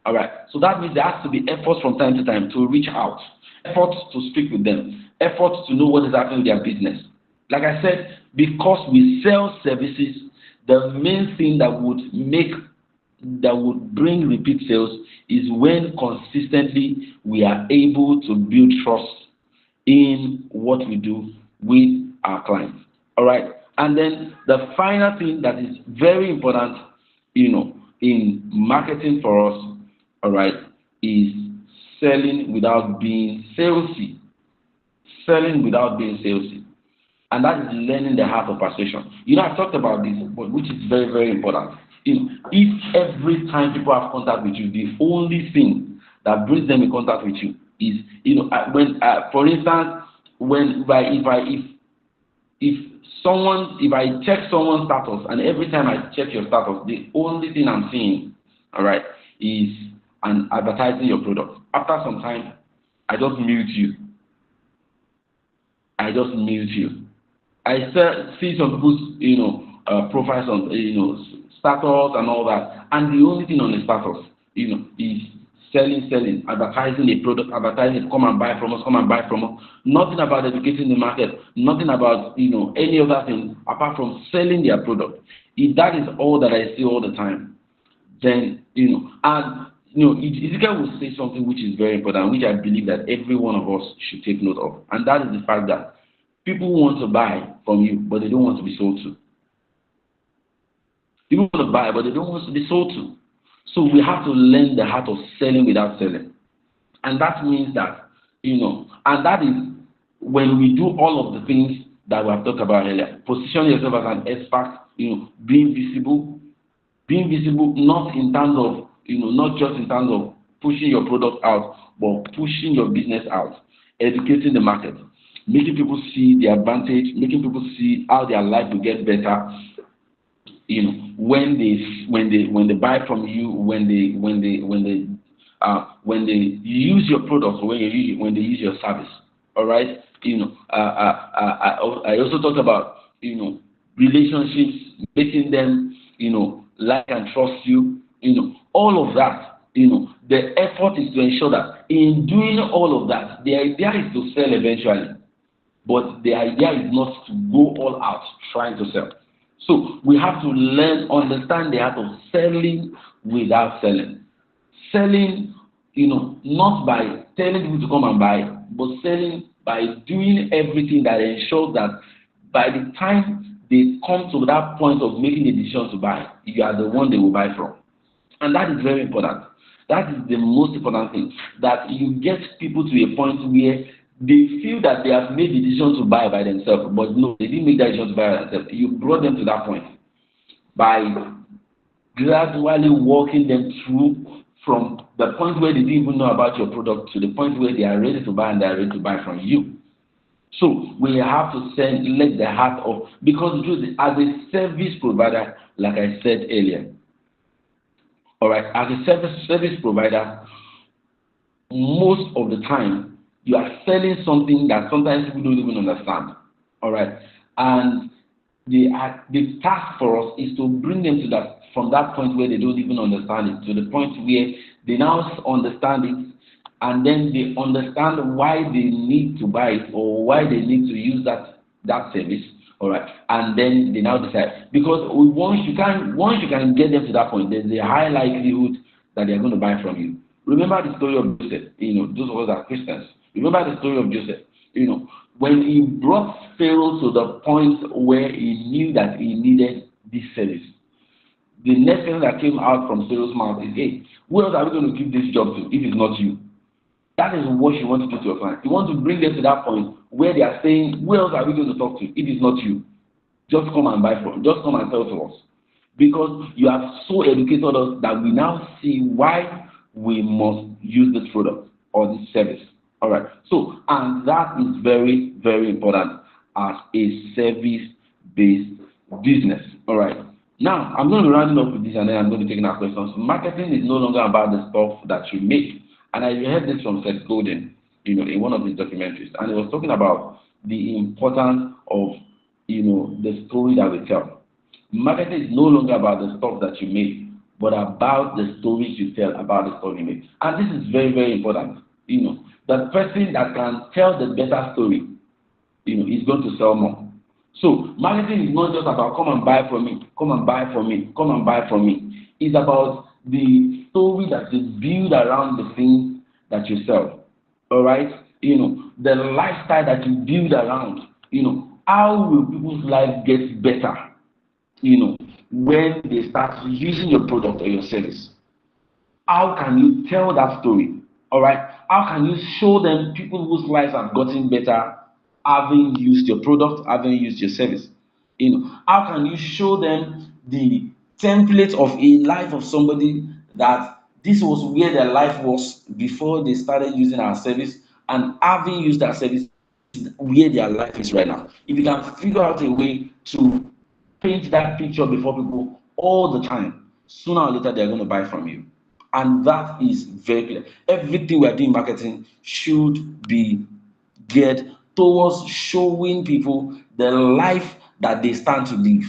All right. So that means there has to be efforts from time to time to reach out, efforts to speak with them, efforts to know what is happening with their business. Like I said, because we sell services, the main thing that would make that would bring repeat sales is when consistently we are able to build trust in what we do with our clients. All right. And then the final thing that is very important, in marketing for us, all right, is selling without being salesy. Selling without being salesy. And that is learning the art of persuasion. I've talked about this, but which is very, very important. If every time people have contact with you, the only thing that brings them in contact with you is, when, for instance, if I check someone's status, and every time I check your status, the only thing I'm seeing, all right, is an advertising your product. After some time, I just mute you. I see some people's, profiles on, status and all that, and the only thing on the status, is selling, advertising a product, advertising, come and buy from us. Nothing about educating the market, nothing about, any other thing apart from selling their product. If that is all that I see all the time, then, Ezekiel will say something which is very important, which I believe that every one of us should take note of, and that is the fact that people want to buy from you, but they don't want to be sold to. People want to buy, but they don't want to be sold to. So we have to learn the art of selling without selling. And that means that, and that is when we do all of the things that we have talked about earlier. Position yourself as an expert, being visible, not in terms of, not just in terms of pushing your product out, but pushing your business out, educating the market, making people see the advantage, making people see how their life will get better, when they buy from you, when they use your product, or when they use your service. All right. I also talked about relationships, making them like and trust you. All of that. The effort is to ensure that in doing all of that, the idea is to sell eventually, but the idea is not to go all out trying to sell. So we have to understand the art of selling without selling. Selling, not by telling people to come and buy, but selling by doing everything that ensures that by the time they come to that point of making a decision to buy, you are the one they will buy from. And that is very important. That is the most important thing, that you get people to a point where they feel that they have made the decision to buy by themselves, but no, they didn't make that decision to buy by themselves. You brought them to that point by gradually walking them through from the point where they didn't even know about your product to the point where they are ready to buy and they are ready to buy from you. So we have to let the heart of, because as a service provider, like I said earlier, all right, as a service provider, most of the time, you are selling something that sometimes people don't even understand. All right. And the task for us is to bring them to that, from that point where they don't even understand it, to the point where they now understand it, and then they understand why they need to buy it or why they need to use that service. All right. And then they now decide, because once you can get them to that point, there's a high likelihood that they're going to buy from you. Remember the story of Joseph. Those of us are Christians. Remember the story of Joseph. When he brought Pharaoh to the point where he knew that he needed this service, the next thing that came out from Pharaoh's mouth is, hey, who else are we going to give this job to if it's not you? That is what you want to do to your client. You want to bring them to that point where they are saying, who else are we going to talk to if it's not you? Just come and buy from, just come and sell to us. Because you have so educated us that we now see why we must use this product or this service. All right. So, and that is very, very important as a service-based business. All right. Now, I'm going to be rounding up with this, and then I'm going to take our questions. Marketing is no longer about the stuff that you make. And I heard this from Seth Godin, in one of his documentaries, and he was talking about the importance of, the story that we tell. Marketing is no longer about the stuff that you make, but about the stories you tell about the story you make. And this is very, very important. The person that can tell the better story, is going to sell more. So marketing is not just about come and buy from me, come and buy from me, come and buy from me. It's about the story that is built around the things that you sell. All right, the lifestyle that you build around. How will people's life get better? When they start using your product or your service. How can you tell that story? All right. How can you show them people whose lives have gotten better having used your product, having used your service? How can you show them the template of a life of somebody that this was where their life was before they started using our service, and having used our service where their life is right now? If you can figure out a way to paint that picture before people all the time, sooner or later they're going to buy from you. And that is very clear. Everything we are doing in marketing should be geared towards showing people the life that they stand to live,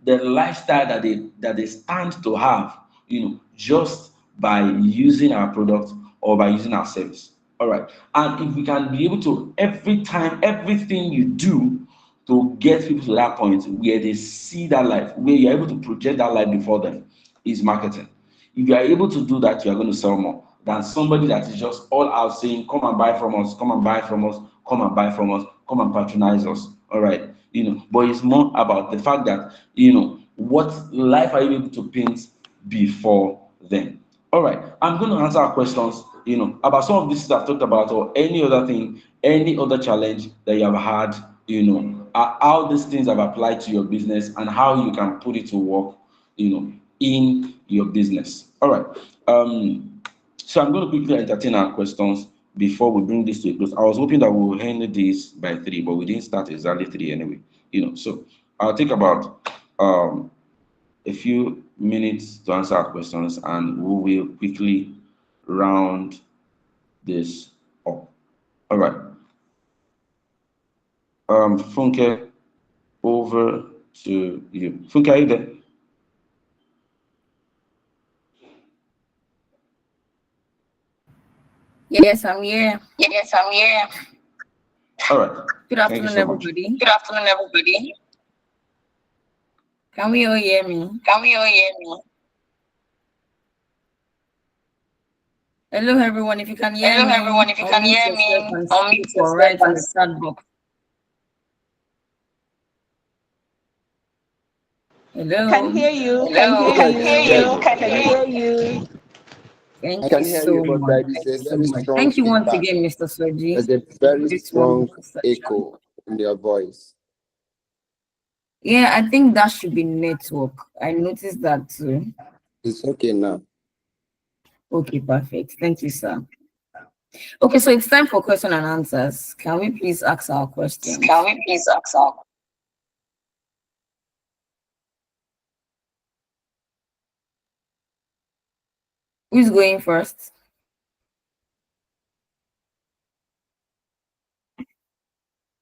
the lifestyle that they stand to have, just by using our product or by using our service. All right. And if we can be able to, every time, everything you do to get people to that point where they see that life, where you're able to project that life before them, is marketing. If you are able to do that, you are going to sell more than somebody that is just all out saying, come and buy from us, come and buy from us, come and buy from us, come and patronize us. All right. But it's more about the fact that, what life are you able to paint before then? All right. I'm going to answer our questions, about some of these I've talked about, or any other thing, any other challenge that you have had, how these things have applied to your business and how you can put it to work, in your business. All right. So I'm going to quickly entertain our questions before we bring this to a close. I was hoping that we will end this by 3, but we didn't start exactly 3 anyway. So I'll take about a few minutes to answer our questions, and we will quickly round this up. All right. Funke, over to you. Funke, are you there? Yes, I'm here. Yes, I'm here. All right. Good Thank you afternoon, so much. everybody. Good afternoon, everybody. Can we all hear me? Can we all hear me? Hello, everyone. If you can hear Hello, me, everyone. If you can unmute hear yourself me, and unmute speak or yourself write in and the chat box. Hello. Can hear you. hello. Can hear you. Can Can hear hear you. you. Thank I you can hear so you, but much. there is a very strong Thank you once feedback. again, Mr. Soji, There's a for very this strong wonderful session. echo in your voice. Yeah, I think that should be network. I noticed that too. It's okay now. Okay, perfect. Thank you, sir. Okay, so it's time for question and answers. Can we please ask our questions? Can we please ask our Who's going first?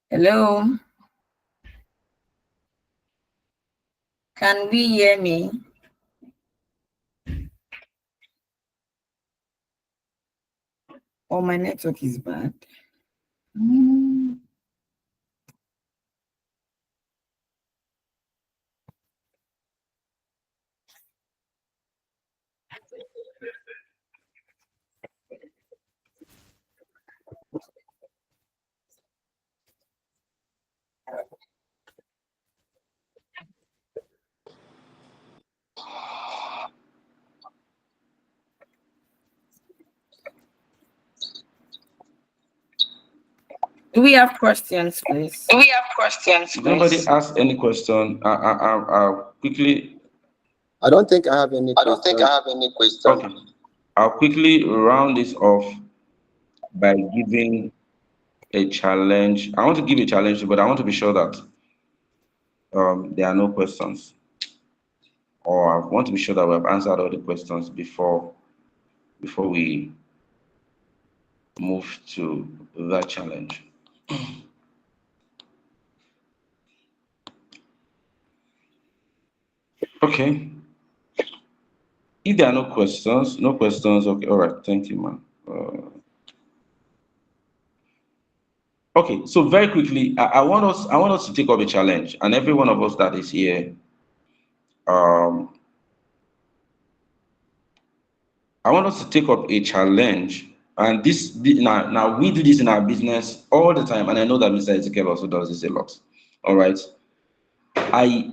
Hello? Can we hear me? Oh, my network is bad. Do we have questions, please? Do we have questions, please? Nobody asked any question. I'll quickly. I don't think I have any question. Okay. I'll quickly round this off by giving a challenge. I want to give a challenge, but I want to be sure that there are no questions, or I want to be sure that we have answered all the questions before we move to that challenge. Okay. If there are no questions, okay, all right, thank you, man. Okay, so very quickly, I want us to take up a challenge, and every one of us that is here, I want us to take up a challenge. And now we do this in our business all the time, and I know that Mr. Ezekiel also does this a lot. All right. I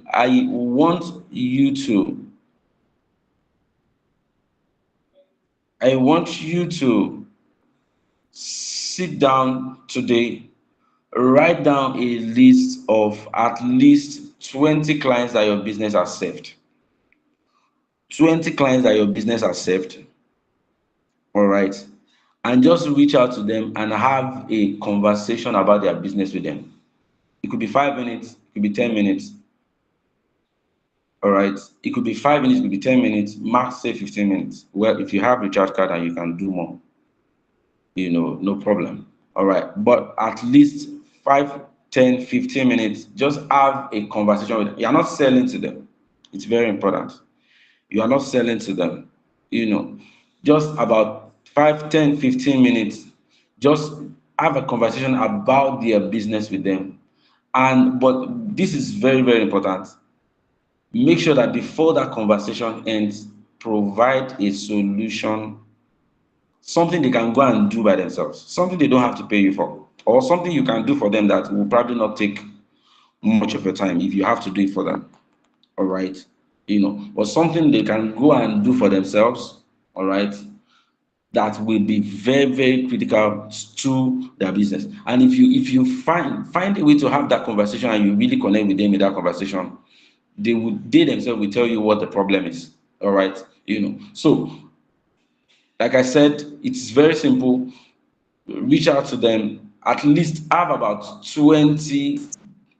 want you to sit down today, write down a list of at least 20 clients that your business has served. 20 clients that your business has served. All right. And just reach out to them and have a conversation about their business with them. It could be 5 minutes, it could be 10 minutes. All right. It could be 5 minutes, it could be 10 minutes, max say 15 minutes. Well, if you have a recharge card and you can do more, no problem. All right. But at least 5, 10, 15 minutes, just have a conversation with them. You're not selling to them. It's very important. You are not selling to them. Just about 5, 10, 15 minutes, just have a conversation about their business with them. But this is very, very important. Make sure that before that conversation ends, provide a solution, something they can go and do by themselves, something they don't have to pay you for, or something you can do for them that will probably not take much of your time if you have to do it for them. All right. But something they can go and do for themselves, all right, that will be very, very critical to their business. And if you find a way to have that conversation and you really connect with them in that conversation, they themselves will tell you what the problem is. All right. So like I said, it's very simple. Reach out to them. At least have about 20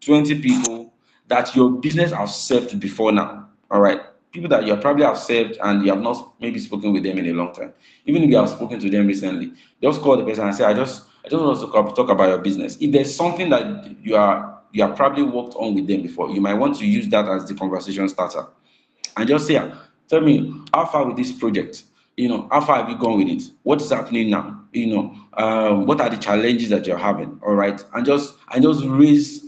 people that your business has served before now. All right. People that you probably have served and you have not maybe spoken with them in a long time. Even if you have spoken to them recently, just call the person and say, I just want us to talk about your business. If there's something that you have probably worked on with them before, you might want to use that as the conversation starter. And just say, tell me, how far with this project? How far have you gone with it? What is happening now? What are the challenges that you're having? All right. And just raise,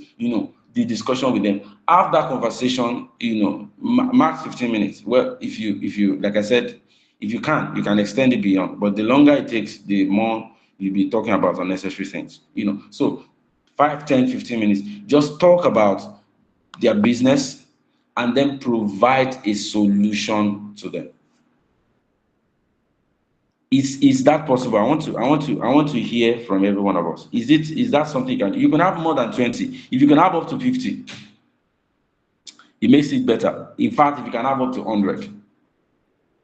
the discussion with them. Have that conversation, max 15 minutes. Well, if you, like I said, if you can extend it beyond, but the longer it takes, the more you'll be talking about unnecessary things, So 5, 10, 15 minutes, just talk about their business and then provide a solution to them. Is that possible? I want to hear from every one of us. Is that something you can do? You can have more than 20. If you can have up to 50, it makes it better. In fact, if you can have up to 100.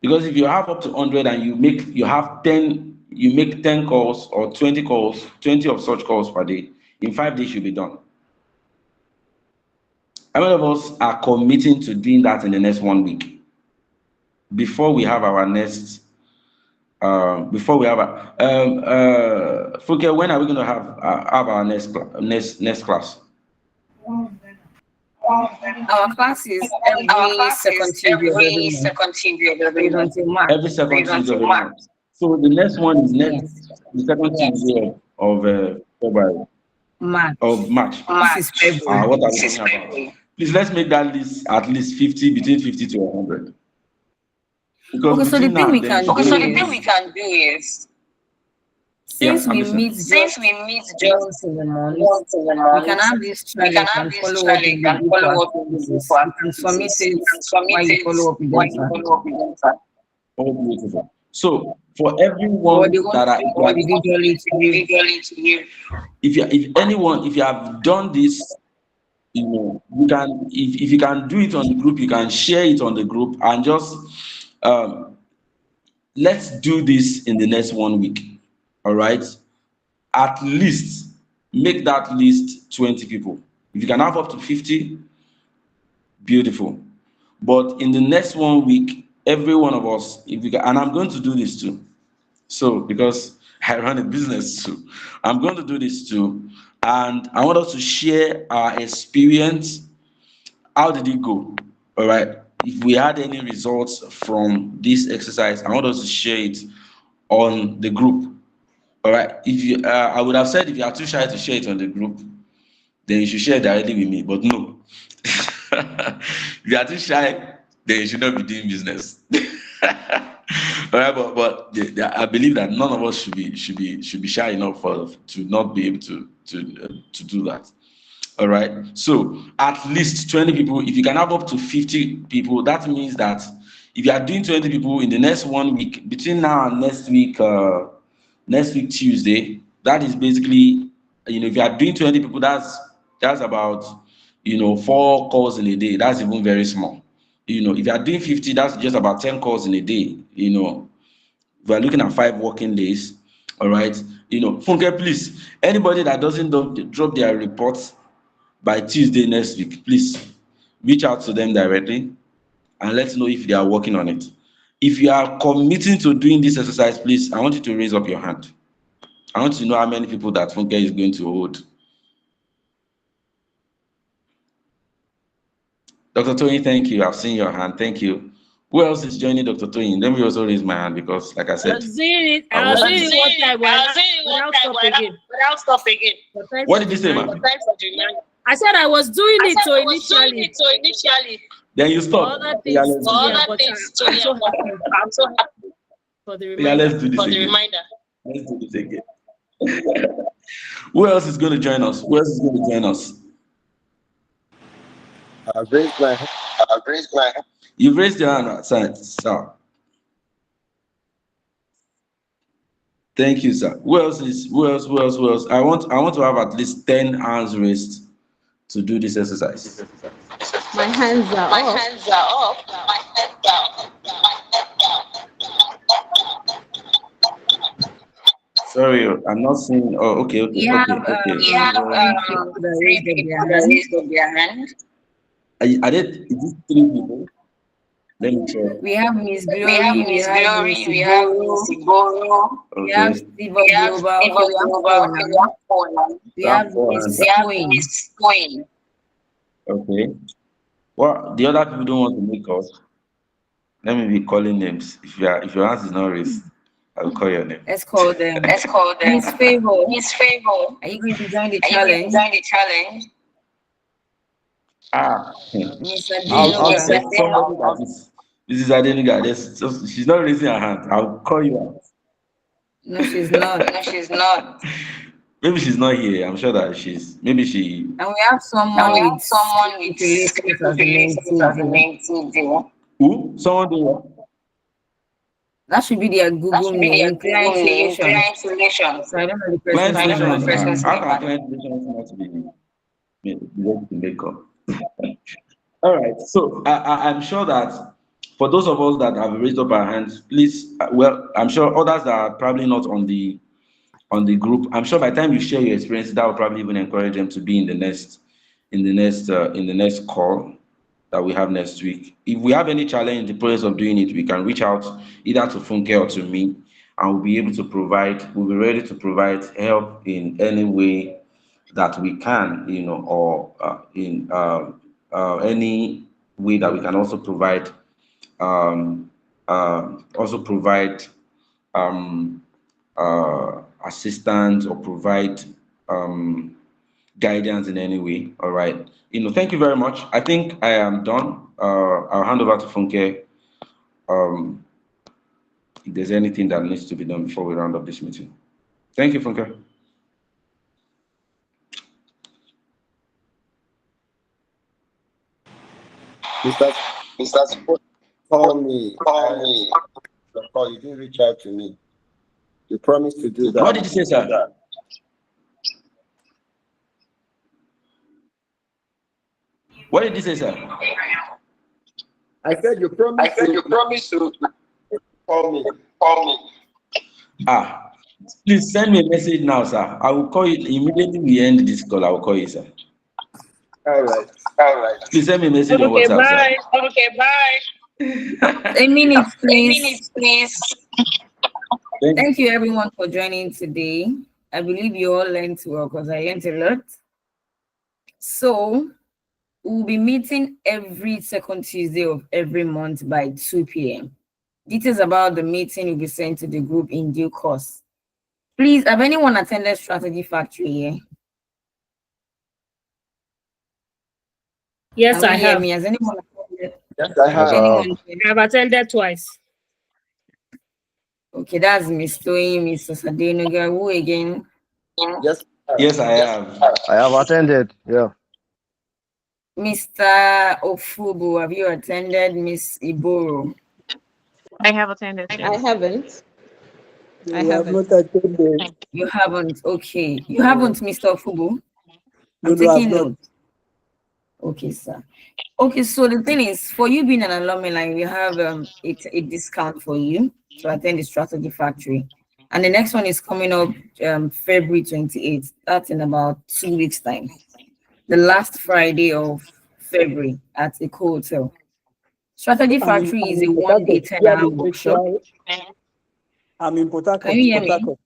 Because if you have up to 100 and you make 10 calls or 20 calls, 20 of such calls per day, in 5 days you'll be done. How many of us are committing to doing that in the next 1 week? Before we have our next Fuke, when are we going to have our next class? Our class is every second Tuesday of every month. Until March. Every second Tuesday of every month. So the next one is the second Tuesday of February. March. Of March. This is February. What are we talking about? Please, let's make that list at least 50, between 50 to 100. Because okay, so the thing we can do is since we meet just once in the month, we can have this challenge and follow up in the group. We can submit it while you follow up with them. Oh, beautiful. So for everyone if you have done this, you can, if you can do it on the group, you can share it on the group and just let's do this in the next 1 week. All right. At least make that list 20 people. If you can have up to 50, beautiful. But in the next 1 week, every one of us, if you can, and I'm going to do this too. So because I run a business too, I'm going to do this too. And I want us to share our experience. How did it go? All right. If we had any results from this exercise, I want us to share it on the group. All right. If you, I would have said if you are too shy to share it on the group, then you should share directly with me. But no, if you are too shy, then you should not be doing business. All right, but I believe that none of us should be shy enough to not be able to do that. All right. So at least 20 people. If you can have up to 50 people, that means that if you are doing 20 people in the next 1 week, between now and next week Tuesday, that is basically, if you are doing 20 people, that's about 4 calls in a day. That's even very small. If you are doing 50, that's just about 10 calls in a day. We are looking at 5 working days. All right. Funke, please, anybody that doesn't drop their reports by Tuesday next week, please reach out to them directly and let's know if they are working on it. If you are committing to doing this exercise, please, I want you to raise up your hand. I want to know how many people that Funke is going to hold. Dr. Tony, thank you. I've seen your hand. Thank you. Who else is joining Dr. Tony? Let me also raise my hand because, like I said, I was doing it one time without stop again. What did you say, ma'am? I said I was doing it so initially. Then you stop. Other things too, I'm so happy for the reminder. Let's do this again. Let's do this again. Who else is going to join us? I've raised my hand. You've raised your hand, sir. Thank you, sir. Who else? I want to have at least 10 hands raised to do this exercise. My hands are up. Sorry, I'm not seeing. Oh, okay. We have 3 people that raised up their hand. Are there? Is this 3 people? Let me check. We have Miss Glory, we have Miss Igoro, we have Steve Global, we have Miss Queen. Okay. Well, the other people don't want to make us. Let me be calling names. If your answer is not raised, I will call your name. Let's call them. Miss Favor. Are you going to join the challenge? Miss I'll send Adenuga. somebody that is. This is Adenuga. She's not raising her hand. I'll call you out. No, she's not. Maybe she's not here. I'm sure that she's. Maybe she. And we have someone with relations as the main TV. Who? Someone do. That should be their Google name. Client relations. So I don't know the person's name. How can client relations not be able to make up? All right. So I'm sure that for those of us that have raised up our hands, please. Well, I'm sure others that are probably not on the group. I'm sure by the time you share your experience, that will probably even encourage them to be in the next call that we have next week. If we have any challenge in the process of doing it, we can reach out either to Funke or to me, and we'll be ready to provide help in any way that we can, or in any way that we can also provide assistance or provide guidance in any way. All right. Thank you very much. I think I am done. I'll hand over to Funke. If there's anything that needs to be done before we round up this meeting. Thank you, Funke. Mr. Call me. You didn't reach out to me. You promised to do that. What did you say, sir? What did you say, sir? I said you promised to call me. Please send me a message now, sir. I will call you immediately we end this call. I will call you, sir. All right. Please send me a message on WhatsApp, bye. sir. Okay, bye. A minute, please. Thank you, everyone, for joining today. I believe you all learned well because I learned a lot. So we'll be meeting every second Tuesday of every month by 2 p.m. Details about the meeting will be sent to the group in due course. Please, have anyone attended Strategy Factory here? Yes, I have. Has anyone attended? Yes, I have. I've attended twice. Okay, that's Miss Toyin, Mr. Sadenuga. Who again? Yes. Yes, I have. I have attended. Yeah. Mr. Ofubu, have you attended? Miss Iboro? I have attended. I haven't. I We have haven't. not attended. You haven't. Okay. You haven't, Mr. Ofubu? No, I'm no, I've taking not. notes. Okay, sir. Okay, so the thing is, for you being an alumni, we have a discount for you to attend the Strategy Factory. And the next one is coming up February 28th. That's in about 2 weeks' time. The last Friday of February at the hotel. Strategy Factory is a one-day 10-hour workshop. I'm in Port Harcourt. Can you hear me? Port Harcourt.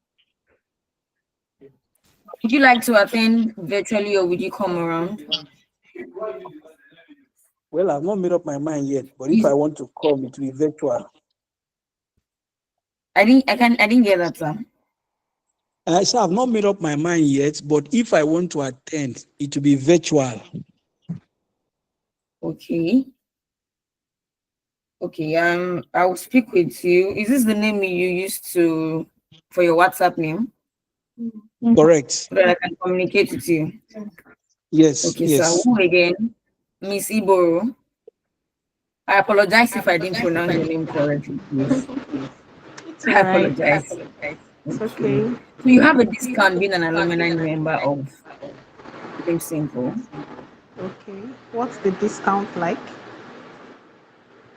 Would you like to attend virtually or would you come around? Well, I've not made up my mind yet, but if I want to come, it will be virtual. I didn't get that, sir. I said I've not made up my mind yet, but if I want to attend, it will be virtual. Okay. Okay, I will speak with you. Is this the name you used for your WhatsApp name? Correct. So that I can communicate with you. Yes. Okay, Yes. so who again? Miss Iboro. I apologize if I didn't pronounce your name correctly, please. I apologize. It's okay. So you have a discount being an alumni member of LIMBsimple. Okay. What's the discount like?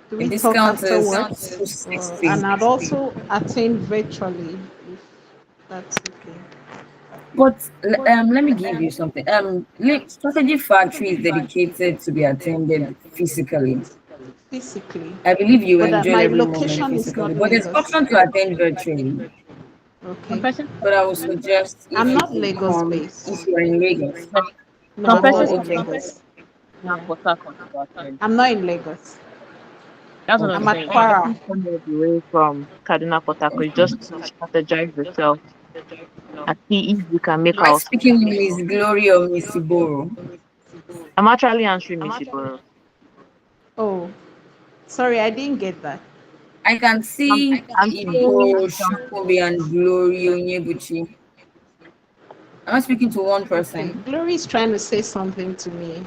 Do we The talk discount is afterwards? 260. And I'd also attend virtually if that's okay. But let me give you something. Strategy Factory is dedicated to be attended physically. Physically. I believe you But enjoy my every moment location is physically. not But there's Lagos. option to attend virtually. Okay. But I would suggest if I'm you not could Lagos come based. if you're in Lagos. No, I'm not in Okay. Lagos. Now, Port Harcourt is attend. I'm not in Lagos. That's what I'm I'm at saying. Kwara. Don't come all the way from Kaduna, Port Harcourt, just to strategize yourself and see if you can make Am I out. speaking with Miss Glory or Miss Iboro? I'm actually answering Miss Iboro. Oh, sorry, I didn't get that. I can see I'm Iboro, saying Shukobi, and Glory Onyebuchi. Am I speaking to one Okay. person? Glory is trying to say something to me.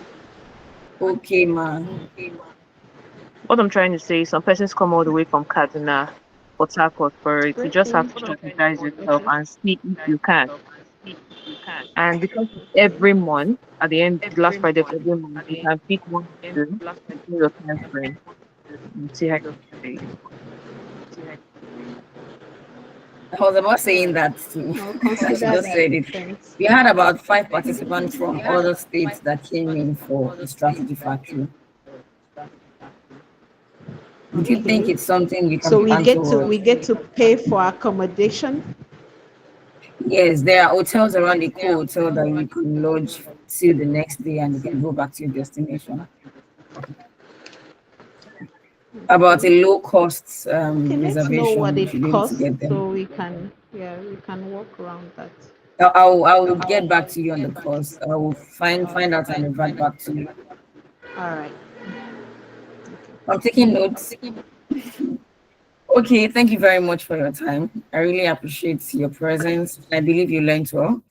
Okay, man. what I'm trying to say is some persons come all the way from Kaduna, Port Harcourt for it. You just have to strategize yourself and see if you can. And because every month, at the end, the last Friday of every month, you can pick one to do your time frame and see how you do it. I was about saying that too. I'll I consider should just that. said it. Thanks. We had about 5 participants from other states that came in for the Strategy Factory. Do you think Okay. it's something you can So we plan get towards? to pay for accommodation. Yes, there are hotels around the hotel that you can lodge till the next day and you can go back to your destination. About a low cost Okay, let's know what reservation, you it should be able to costs get them. so we can work around that. I will get back to you on the cost. I will find out and revert back to you. All right. I'm taking notes. Okay, thank you very much for your time. I really appreciate your presence. I believe you learned well.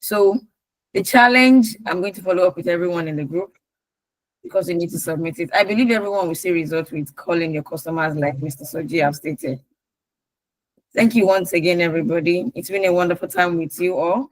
So the challenge, I'm going to follow up with everyone in the group because you need to submit it. I believe everyone will see results with calling your customers like Mr. Soji have stated. Thank you once again, everybody. It's been a wonderful time with you all.